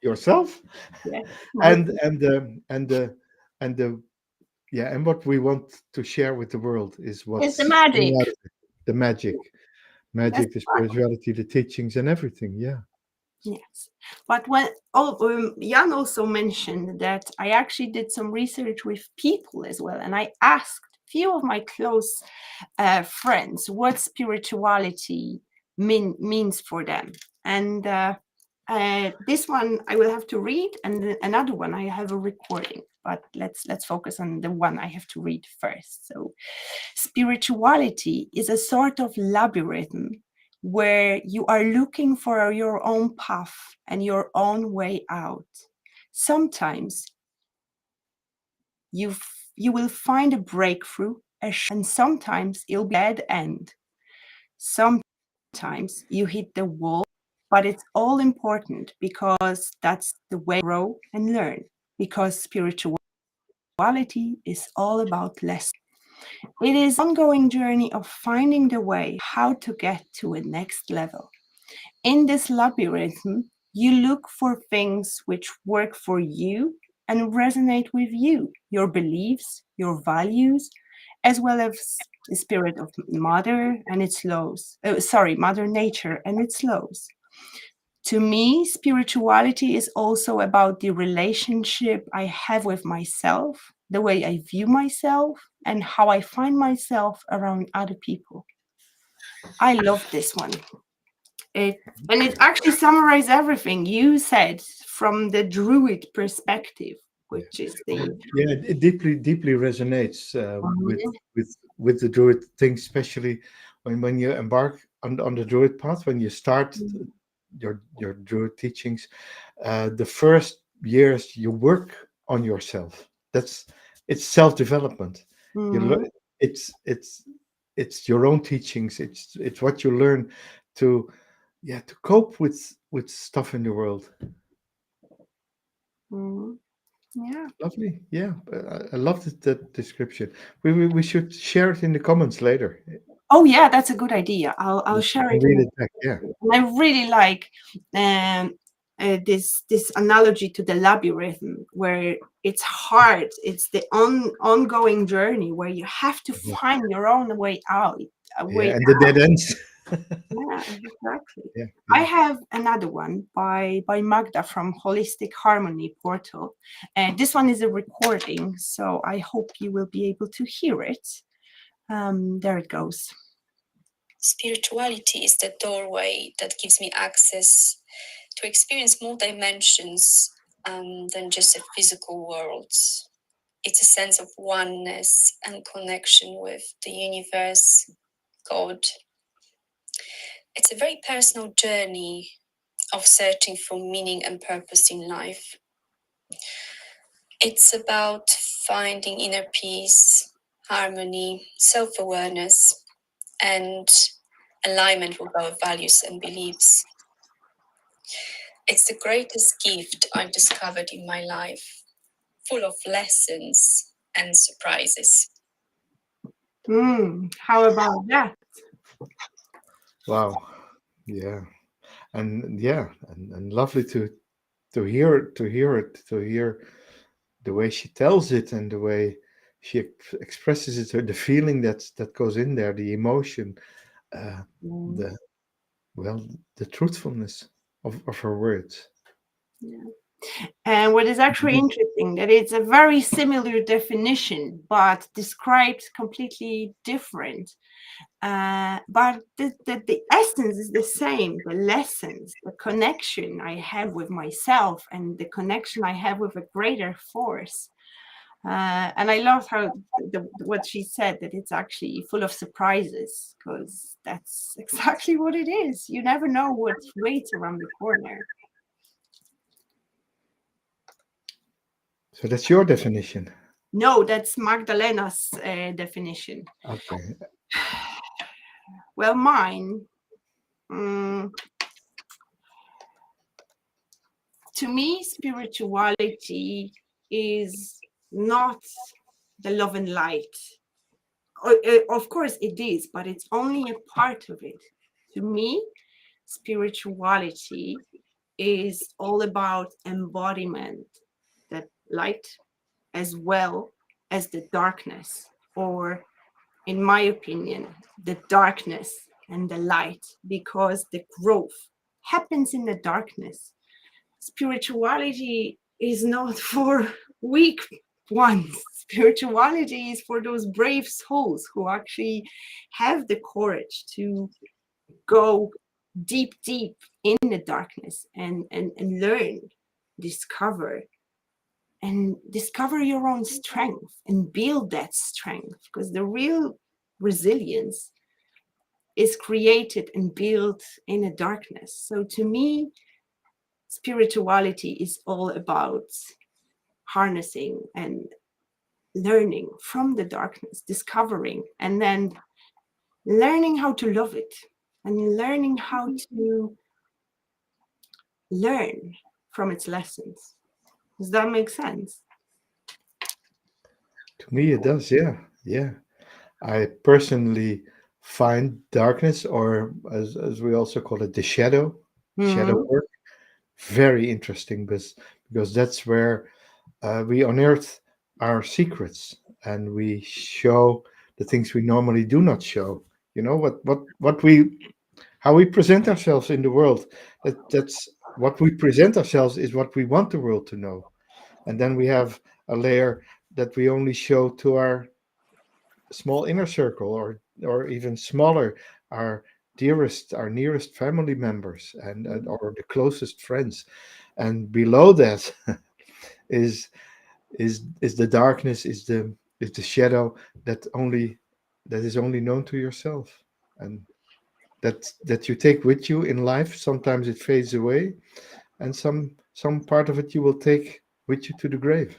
yourself, Yes. and the yeah, and what we want to share with the world is It's the what's coming magic. out of it, the That's magic, the spirituality, the teachings, and everything. Yeah, yes. But when Jan also mentioned that I actually did some research with people as well, and I asked few of my close friends what spirituality means for them. And this one I will have to read, and another one I have a recording. But let's focus on the one I have to read first. So, spirituality is a sort of labyrinth where you are looking for your own path and your own way out. Sometimes you will find a breakthrough, and sometimes it'll be a dead end. Sometimes you hit the wall, but it's all important because that's the way to grow and learn. Because spirituality is all about lessons. It is an ongoing journey of finding the way how to get to a next level. In this labyrinth, you look for things which work for you and resonate with you, your beliefs, your values, as well as the spirit of mother and its laws. Mother nature and its laws. To me, spirituality is also about the relationship I have with myself, the way I view myself, and how I find myself around other people. I love this one. It and it actually summarizes everything you said from the Druid perspective, which is the Yeah, it deeply resonates Mhm. with the Druid thing, especially when you embark on the Druid path, when you start your Druid teachings. The first years you work on yourself. It's self development. You learn. Mhm. It's your own teachings. It's what you learn to to cope with stuff in the world. Mhm. Yeah. Lovely. Yeah, I love that description. We should share it in the comments later. Oh yeah, that's a good idea. I'll You share can it. read it back. Yeah. And I really like um, this analogy to the labyrinth, where it's hard. It's the ongoing journey where you have to Yeah. find your own way out. A Yeah, way. and the dead ends. Yeah, exactly. Yeah. I Yeah. have another one by Magda from Holistic Harmony Portal, and this one is a recording, so I hope you will be able to hear it. There it goes. Spirituality is the doorway that gives me access to experience more dimensions than just the physical worlds. It's a sense of oneness and connection with the universe, God. It's a very personal journey of searching for meaning and purpose in life. It's about finding inner peace, harmony, self awareness, and alignment with our values and beliefs. It's the greatest gift I've discovered in my life, full of lessons and surprises. How about that? Wow. Yeah. And yeah, and lovely to hear to hear the way she tells it and the way she expresses it, the feeling that goes in there, the emotion, uh, Mm, the well, the truthfulness of her words. yeah. And what is actually interesting that it's a very similar definition, but described completely different. But the essence is the same. The lessons, the connection I have with myself, and the connection I have with a greater force. And I love how what she said, that it's actually full of surprises, because that's exactly what it is. You never know what waits around the corner. So that's your definition. No, that's Magdalena's definition. Okay. Well, mine, mm, to me, spirituality is not the love and light. Of course, it is, but it's only a part of it. To me, spirituality is all about embodiment, that light as well as the darkness, or in my opinion, the darkness and the light, because the growth happens in the darkness. Spirituality is not for weak ones. Spirituality is for those brave souls who actually have the courage to go deep in the darkness, and learn, discover, and discover your own strength and build that strength, because the real resilience is created and built in a darkness. So to me, spirituality is all about harnessing and learning from the darkness, discovering, and then learning how to love it, and learning how to learn from its lessons. Does that make sense? To me, it does. Yeah. Yeah. I personally find darkness, or as we also call it, the shadow Mm-hmm. work, very interesting, because that's where we unearth our secrets and we show the things we normally do not show. You know what we how we present ourselves in the world. That's what we present ourselves is what we want the world to know, and then we have a layer that we only show to our small inner circle, or even smaller, our dearest, our nearest family members, and or the closest friends. And below that is is the darkness, is the shadow that is only known to yourself, and that you take with you in life. Sometimes it fades away, and some part of it you will take with you to the grave.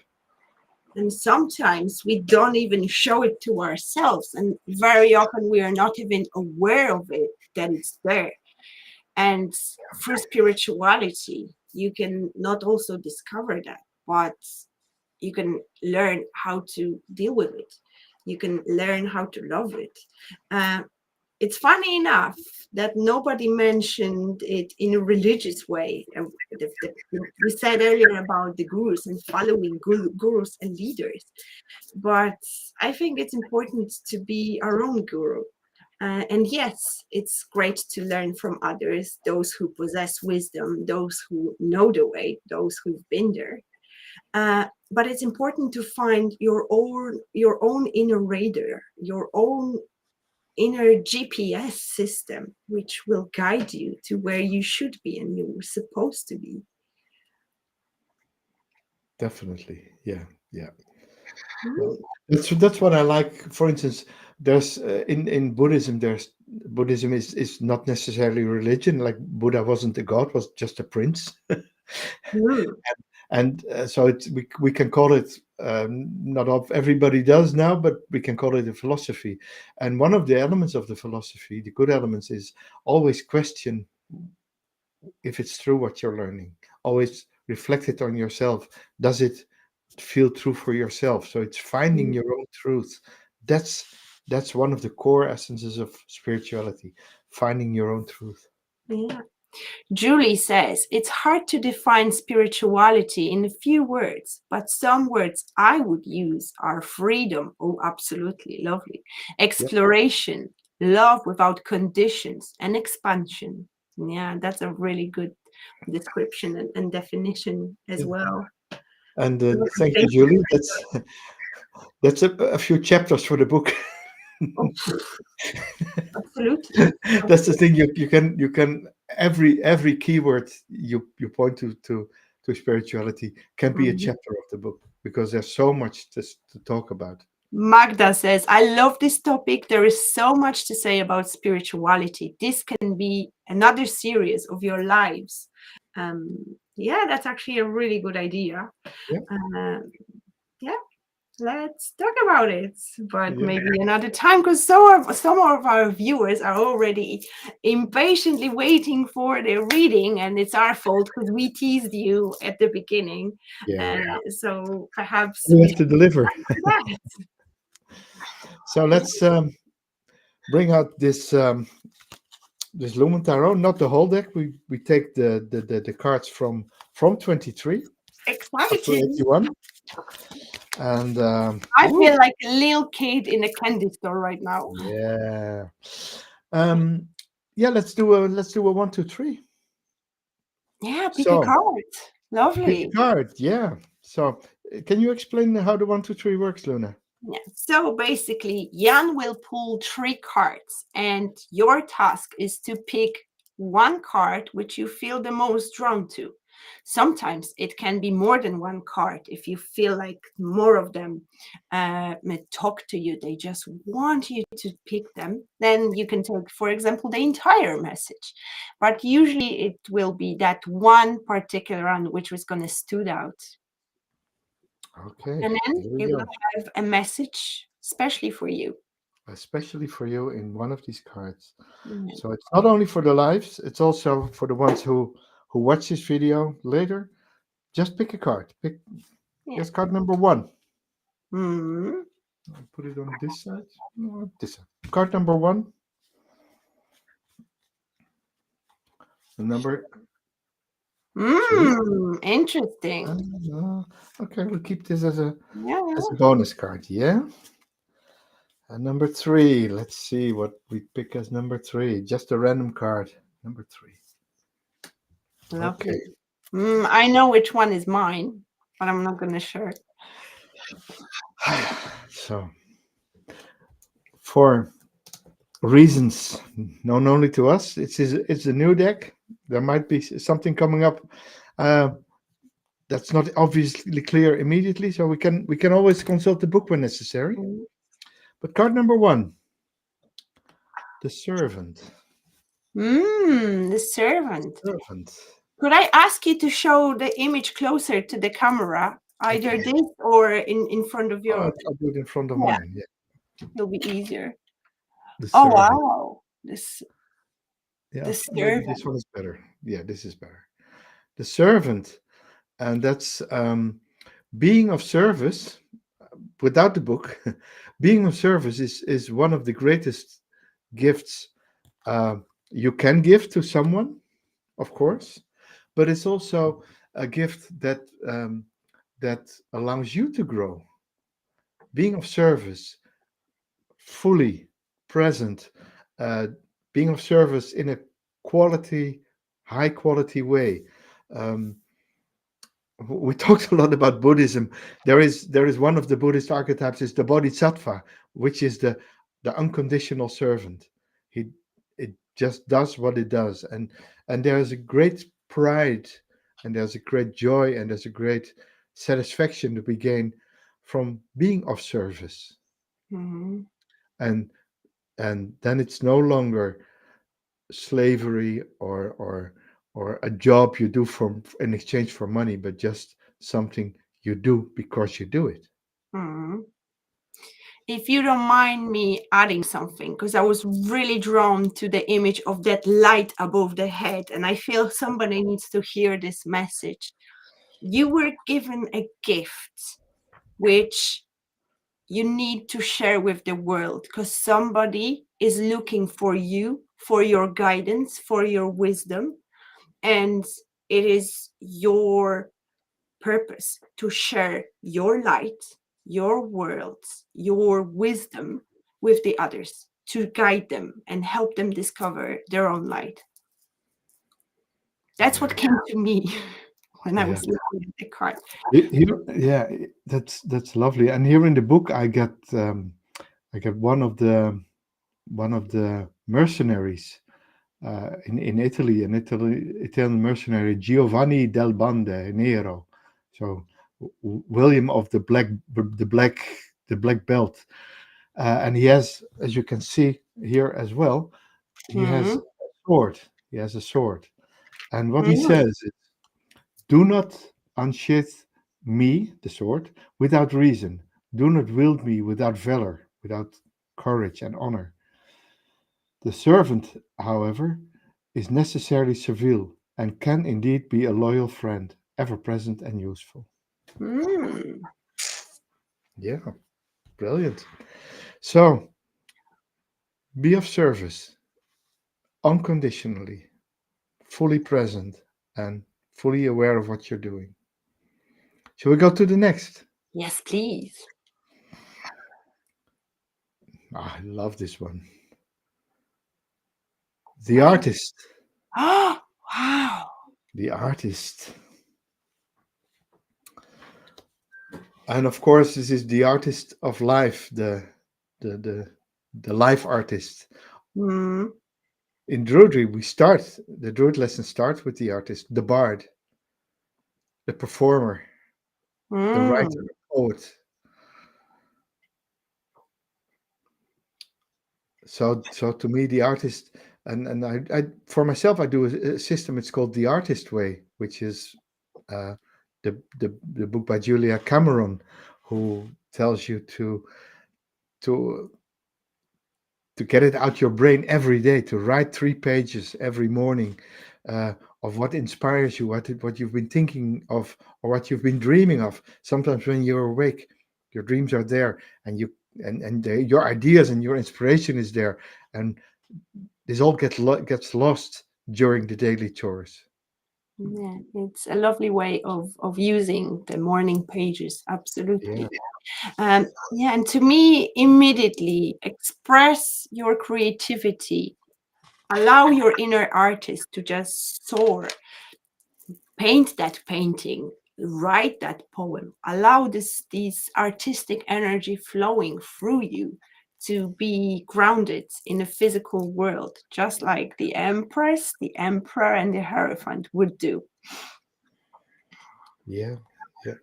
And sometimes we don't even show it to ourselves. And very often we are not even aware of it, that it's there. And through spirituality, you can not also discover that, but you can learn how to deal with it. You can learn how to love it. Uh, it's funny enough that nobody mentioned it in a religious way. We said earlier about the gurus and following gurus and leaders, but I think it's important to be our own guru. And yes, it's great to learn from others, those who possess wisdom, those who know the way, those who've been there. But it's important to find your own inner radar, your own inner GPS system, which will guide you to where you should be and you're supposed to be. Definitely, yeah, yeah. Mm. Well, that's what I like. For instance, there's in Buddhism, there's Buddhism is not necessarily religion. Like Buddha wasn't a god, was just a prince. Mm. And so we can call it, not of everybody does now, but we can call it a philosophy. And one of the elements of the philosophy, the good elements, is always question if it's true what you're learning. Always reflect it on yourself. Does it feel true for yourself? So it's finding your own truth. That's one of the core essences of spirituality, finding your own truth. Yeah. Julie says, it's hard to define spirituality in a few words, but some words I would use are freedom. Oh, absolutely. Lovely. Yeah, Exploration, love without conditions, and expansion. Yeah, that's a really good description and definition as yeah. well. And thank you, Thank you. Julie. That's a few chapters for the book. Oh, absolutely. That's the thing. You can every keyword you point to spirituality can be a Mhm. chapter of the book, because there's so much to talk about. Magda says, I love this topic. There is so much to say about spirituality. This can be another series of your lives. Yeah, that's actually a really good idea. Yeah, Um, yeah, let's talk about it, but yeah, maybe another time, because some of our viewers are already impatiently waiting for their reading, and it's our fault because we teased you at the beginning. yeah. So perhaps We we have to should deliver. do that. So let's bring out this Lumen Tarot, not the whole deck. We take the cards from 23 up to Exciting. 81, and I woo, feel like a little kid in a candy store right now. yeah. Um, yeah, let's do a 1, 2, 3. Yeah, pick a So card. pick a Lovely. card. Yeah. So can you explain how the 1, 2, 3 works, Luna? Yeah. So basically, Jan will pull three cards, and your task is to pick one card which you feel the most drawn to. Sometimes it can be more than one card if you feel like more of them may talk to you. They just want you to pick them. Then you can take, for example, the entire message. But usually it will be that one particular one which was going to stood out. Okay, And then here we it will go. have a message especially for you. Especially for you in one of these cards. Yeah. So it's not only for the lives, it's also for the ones who watch this video later. Just pick a card. Yeah. Here's card number 1. Mm. I'll put it on this side. No, this side. Card number 1. The number 3. Interesting. Okay, we'll keep this as a Yeah. bonus card. Yeah. And number 3. Let's see what we pick as number 3. Just a random card. Number 3. Okay. Lovely. I know which one is mine, but I'm not going to share. So for reasons known only to us. It's a new deck. There might be something coming up uh, that's not obviously clear immediately, so we can always consult the book when necessary. Mm. But card number one, the servant. The servant. Servant. Could I ask you to show the image closer to the camera, either Okay. this or in front of Oh, your? I'll do it in front of Yeah, mine. Yeah, it'll be easier. the Oh servant. wow, this Yeah, the maybe this servant. one is better. Yeah, this is better. The servant, and that's being of service. Without the book, being of service is one of the greatest gifts uh, you can give to someone, of course, but it's also a gift that allows you to grow. Being of service, fully present, uh, being of service in a quality, high quality way. Um, we talked a lot about Buddhism. There is one of the Buddhist archetypes is the Bodhisattva, which is the unconditional servant. He it just does what it does, and there's a great pride, and there's a great joy, and there's a great satisfaction to be gained from being of service, Mm-hmm. and and then it's no longer slavery or a job you do for in exchange for money, but just something you do because you do it. Mm-hmm. If you don't mind me adding something, because I was really drawn to the image of that light above the head, and I feel somebody needs to hear this message. You were given a gift which you need to share with the world because somebody is looking for you, for your guidance, for your wisdom, and it is your purpose to share your light, your worlds, your wisdom with the others, to guide them and help them discover their own light. That's what Yeah, came to me when I yeah. was looking at the card. Yeah, that's lovely. And here in the book, I get one of the mercenaries in Italy, Italian mercenary Giovanni del Bande Nero. So William of the black belt, and he has, as you can see here as well, he has Mm, a sword. He has a sword, and what he mm, says is, "Do not unsheath me, the sword, without reason. Do not wield me without valor, without courage and honor. The servant, however, is necessarily servile and can indeed be a loyal friend, ever present and useful." mm. Yeah, brilliant. So, be of service unconditionally, fully present, and fully aware of what you're doing. Shall we go to the next? Yes, please. I love this one. The What is? artist. Oh, wow. The artist. And of course, this is the artist of life, the the the life artist. Mm, In Druidry, the Druid lesson starts with the artist, the bard, the performer, the writer, mm, the poet. So to me, the artist, and I for myself, I do a system. It's called the Artist Way, which is uh, the book by Julia Cameron, who tells you to to get it out your brain every day, to write 3 pages every morning of what inspires you, what you've been thinking of, or what you've been dreaming of. Sometimes when you're awake, your dreams are there, and your ideas and your inspiration is there, and this all gets lost during the daily chores. yeah, it's a lovely way of using the morning pages. Yeah, Absolutely. Yeah, and to me, immediately express your creativity. Allow your inner artist to just soar. Paint that painting. Write that poem. Allow this artistic energy flowing through you to be grounded in a physical world, just like the Empress, the Emperor, and the Hierophant would do. Yeah, yeah,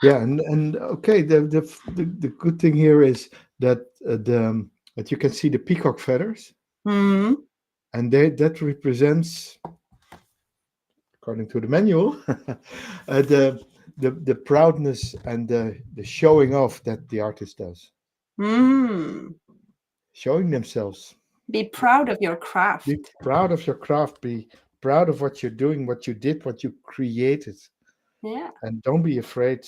yeah. And okay, the good thing here is that that you can see the peacock feathers, Hmm. and that represents, according to the manual, the proudness and the showing off that the artist does, Mm. showing themselves. Be proud of your Be craft. proud of your craft. Be proud of what you're doing, what you did, what you created, Yeah. and don't be afraid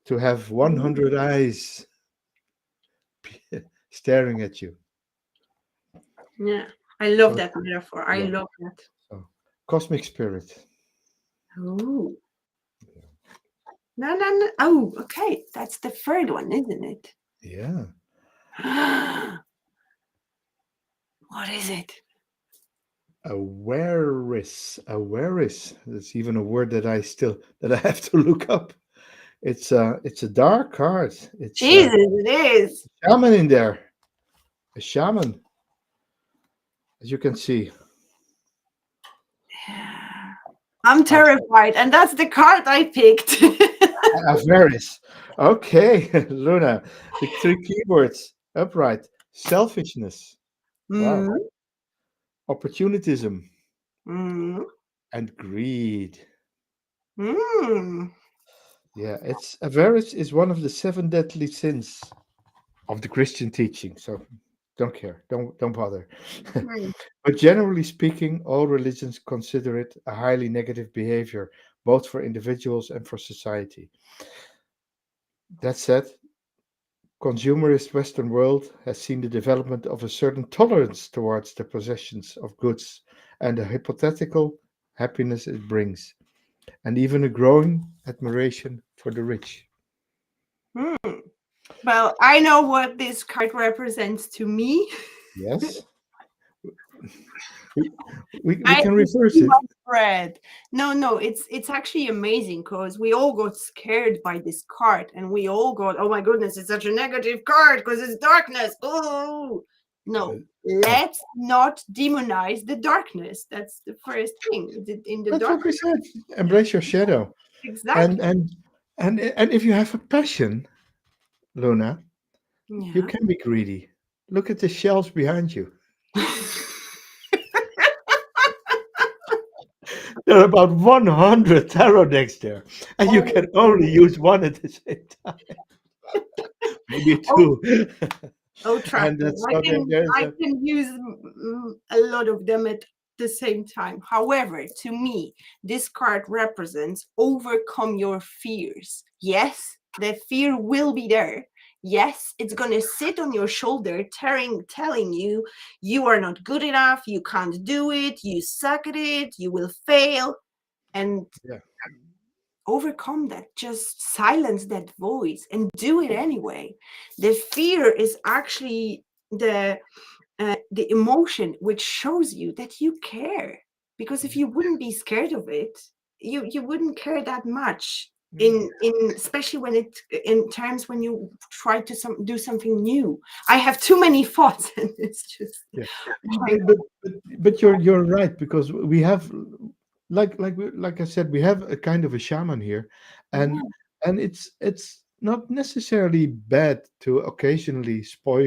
to have Mm. 100 eyes staring at you. Yeah. I love So that metaphor. I yeah, love that. so cosmic spirit. Oh. No, no, no. Oh, okay. That's the third one, isn't it? Yeah, What is it? awareness. That's even a word that I have to look up. It's a dark card. It's Jesus, it is. shaman in there. A shaman, as you can see. I'm Av- terrified, and that's the card I picked. Avaris. Okay, Luna. The three keywords: upright, selfishness. Wow. Mm, Opportunism mm, and greed. mm. Yeah, it's avarice is one of the seven deadly sins of the Christian teaching. So don't care. Don't bother. Mm. But generally speaking, all religions consider it a highly negative behavior, both for individuals and for society. That said, consumerist Western world has seen the development of a certain tolerance towards the possessions of goods and the hypothetical happiness it brings, and even a growing admiration for the rich. Mm. Well, I know what this card represents to me. Yes, we, we I can eat reverse too it. much bread. No, no, it's actually amazing because we all got scared by this card, and we all got, oh my goodness, it's such a negative card because it's darkness. Oh no, No, let's not demonize the darkness. That's the first thing. In the that's dark, what we said. Embrace your shadow, and exactly. and and if you have a passion, Luna, you Yeah. can be greedy. Look at the shelves behind you. There are about 100 tarot decks there, and you Oh my can only goodness. use one at the same time, maybe Oh, two. oh, trust And me, that's so there's I a can use a lot of them at the same time. However, to me, this card represents overcome your fears. Yes, the fear will be there. Yes, it's gonna sit on your shoulder, telling you you are not good enough, you can't do it, you suck at it, you will fail, and yeah, overcome that. Just silence that voice and do it anyway. The fear is actually the emotion which shows you that you care, because if you wouldn't be scared of it, you wouldn't care that much, in especially when it in terms when you try to do something new. I have too many thoughts and it's just yeah. trying. But you're right, because we have, like I said, we have a kind of a shaman here, and Yeah. it's not necessarily bad to occasionally spoil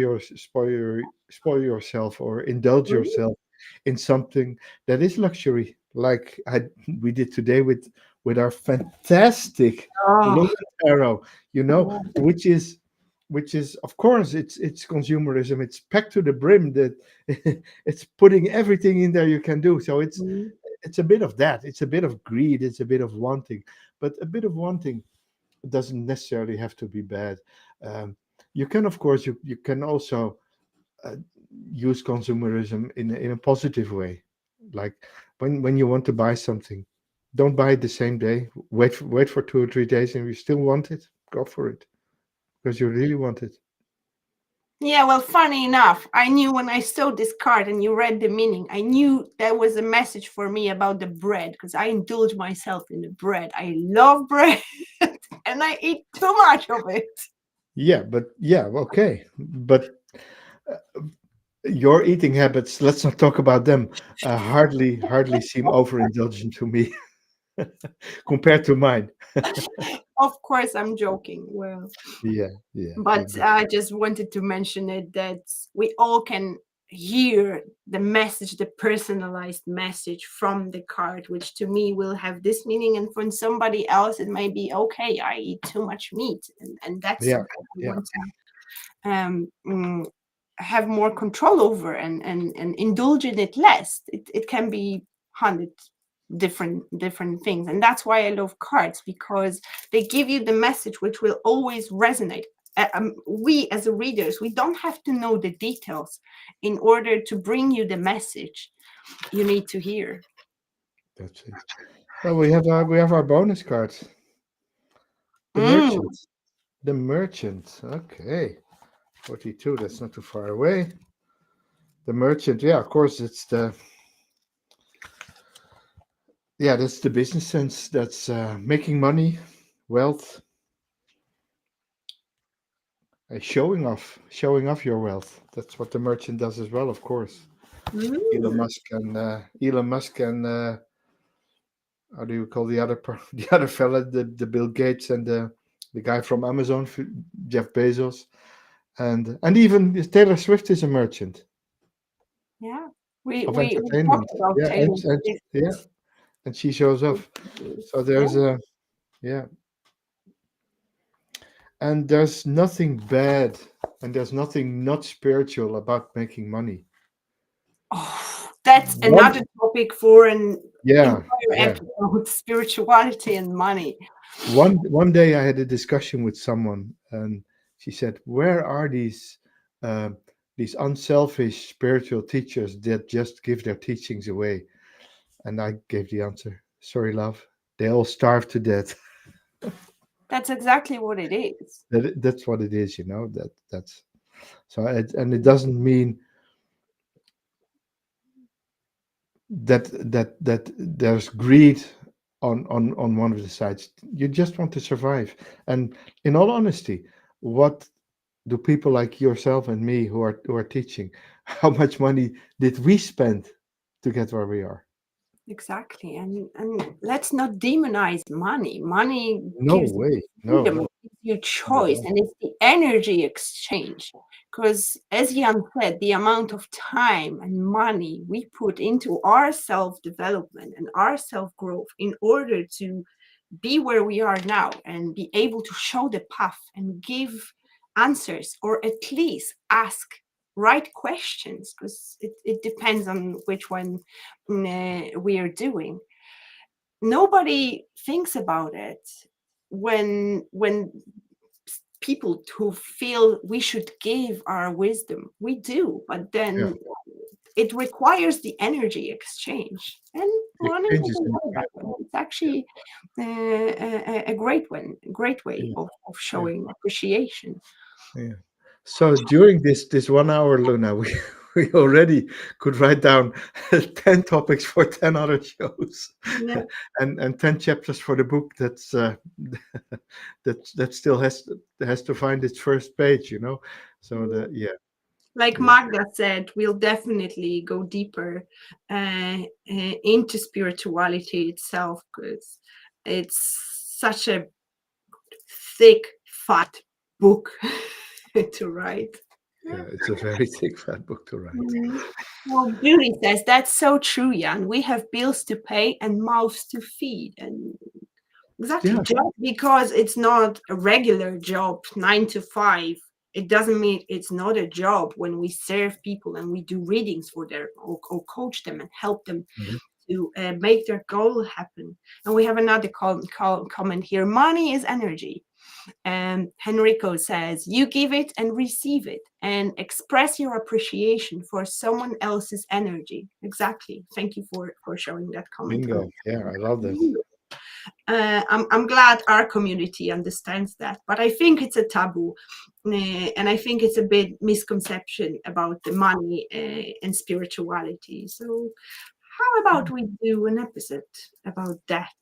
yourself or indulge Mm. yourself in something that is luxury, like we did today with our fantastic Oh, Lumen Tarot, yeah. which is of course it's consumerism. It's packed to the brim that it's putting everything in there you can do. So Mm. it's a bit of that. It's a bit of greed. It's a bit of wanting, but a bit of wanting doesn't necessarily have to be bad. Um, you can, of course, you can also uh, use consumerism in a positive way, like when you want to buy something, don't buy it the same day. Wait for 2 or 3 days, and you still want it. Go for it because you really want it. Yeah, well, funny enough, I knew when I saw this card and you read the meaning, I knew there was a message for me about the bread because I indulge myself in the bread. I love bread and I eat too much of it. Yeah, but yeah, okay, but Your eating habits, let's not talk about them, hardly seem overindulgent to me compared to mine. Of course, I'm joking. Well, Yeah, yeah, but exactly. I just wanted to mention it that we all can hear the message, the personalized message from the card, which to me will have this meaning, and for somebody else it may be okay. I eat too much meat, and that's Yeah, something I yeah, want to have more control over and indulge in it less. It can be 100 different things, and that's why I love cards, because they give you the message which will always resonate. We as a readers, we don't have to know the details in order to bring you the message you need to hear. that's it. Well, we have our bonus cards. The Mm, merchant. The merchant. Okay. 42, that's not too far away. The merchant, yeah, of course, that's the business sense. That's making money, wealth, showing off your wealth. That's what the merchant does as well, of course. Elon mm, Musk and Elon Musk and how do you call the other the other fella, the Bill Gates and the guy from Amazon, Jeff Bezos, and even Taylor Swift is a merchant yeah, we, of we we talked entertainment. about Yeah, Taylor yeah, and she shows off. Swift. So Yeah. there's a yeah, and there's nothing bad and there's nothing not spiritual about making money. Oh, that's One, another topic for an yeah, entire yeah. episode: spirituality and money. One day I had a discussion with someone, and she said, "Where are uh, these unselfish spiritual teachers that just give their teachings away?" And I gave the answer: "Sorry, love, they all starve to death." That's exactly what it is. That's what it is, that's so. And it doesn't mean that there's greed on one of the sides. You just want to survive. And in all honesty, what do people like yourself and me who are teaching, how much money did we spend to get where we are? Exactly. And let's not demonize money. Money No gives you way. No, freedom, no, it gives you not at choice, all. and it's the energy exchange. Because as Jan said, the amount of time and money we put into our self-development and our self-growth in order to be where we are now and be able to show the path and give answers, or at least ask right questions, because it depends on which one we are doing. Nobody thinks about it when people who feel we should give our wisdom, we do, but Yeah, then it requires the energy exchange, and the money exchange is is another important. one. It's Yeah, actually a great one, a great way yeah, of yeah, showing appreciation. yeah. So during this 1 hour, Luna, we we already could write down 10 topics for 10 other shows, Yeah. and 10 chapters for the book. That's that still has to find its first page. So yeah, Like yeah, Magda said, we'll definitely go deeper into spirituality itself, because it's such a thick, fat book to write. yeah. It's a very thick fat book to write. Mhm. Well, Julie says that's so true, Jan. We have bills to pay and mouths to feed. And exactly, Yeah, just because it's not a regular job, 9 to 5, it doesn't mean it's not a job when we serve people and we do readings for them, or coach them and help them mhm. to make their goal happen. And we have another comment here: money is energy. Henrico says, you give it and receive it and express your appreciation for someone else's energy. Exactly. Thank you for showing that comment. Bingo. Yeah, I love that. I'm glad our community understands that, but I think it's a taboo. And I think it's a bit misconception about the money and spirituality. So how about we do an episode about that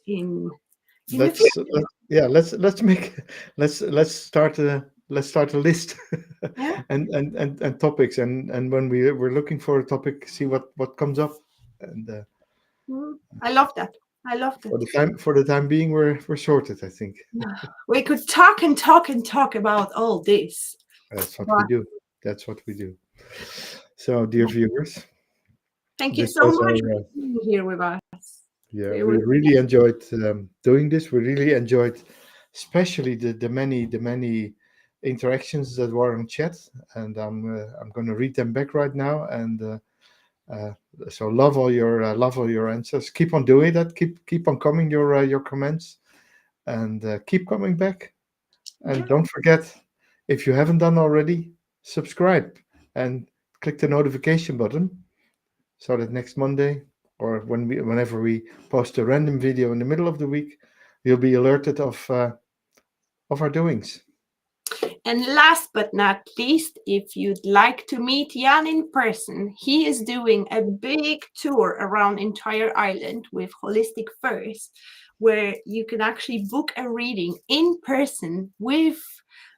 in in the Let's future? let, yeah, let's make let's start. let's start a list Yeah. and topics, and when we're looking for a topic, see what comes up. And I love that. I love that. for the time being, we're sorted, I think. We could talk and talk and talk about all this. That's what we But do. That's what we do. So, dear viewers, thank you this so was much our for being here with us. yeah. We We will. really enjoyed doing this. We really enjoyed, especially the many interactions that were on chat, and I'm going to read them back right now. And uh, so love all your answers. Keep on doing that. Keep on coming your comments, and keep coming back. And Yeah. don't forget, if you haven't done already, subscribe and click the notification button so that next Monday or whenever we post a random video in the middle of the week, you'll be alerted of our doings. And last but not least, if you'd like to meet Jan in person, he is doing a big tour around entire island with Holistic First, where you can actually book a reading in person with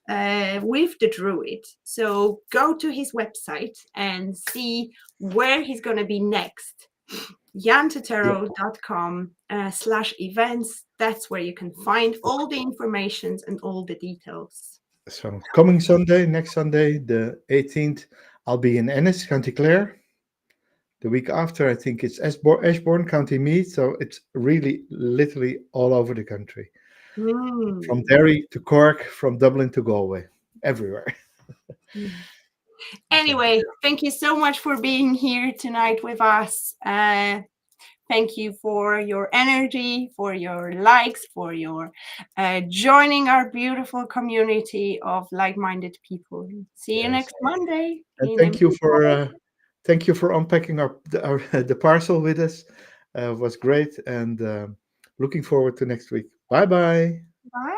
the Druid. So go to his website and see where he's going to be next. Yeah. yantataro.com/events. That's where you can find all the information and all the details. So coming Sunday, next Sunday, the 18th, I'll be in Ennis, County Clare. The week after, I think it's Ashbourne, County Meath. So it's really literally all over the country, from Mm. Derry to Cork, from Dublin to Galway, everywhere. So Anyway, thank you so much for being here tonight with us. Thank you for your energy, for your likes, for your joining our beautiful community of like-minded people. See you yes, next Monday and in thank you for unpacking our the parcel with us. It was great, and looking forward to next week. Bye bye. Bye.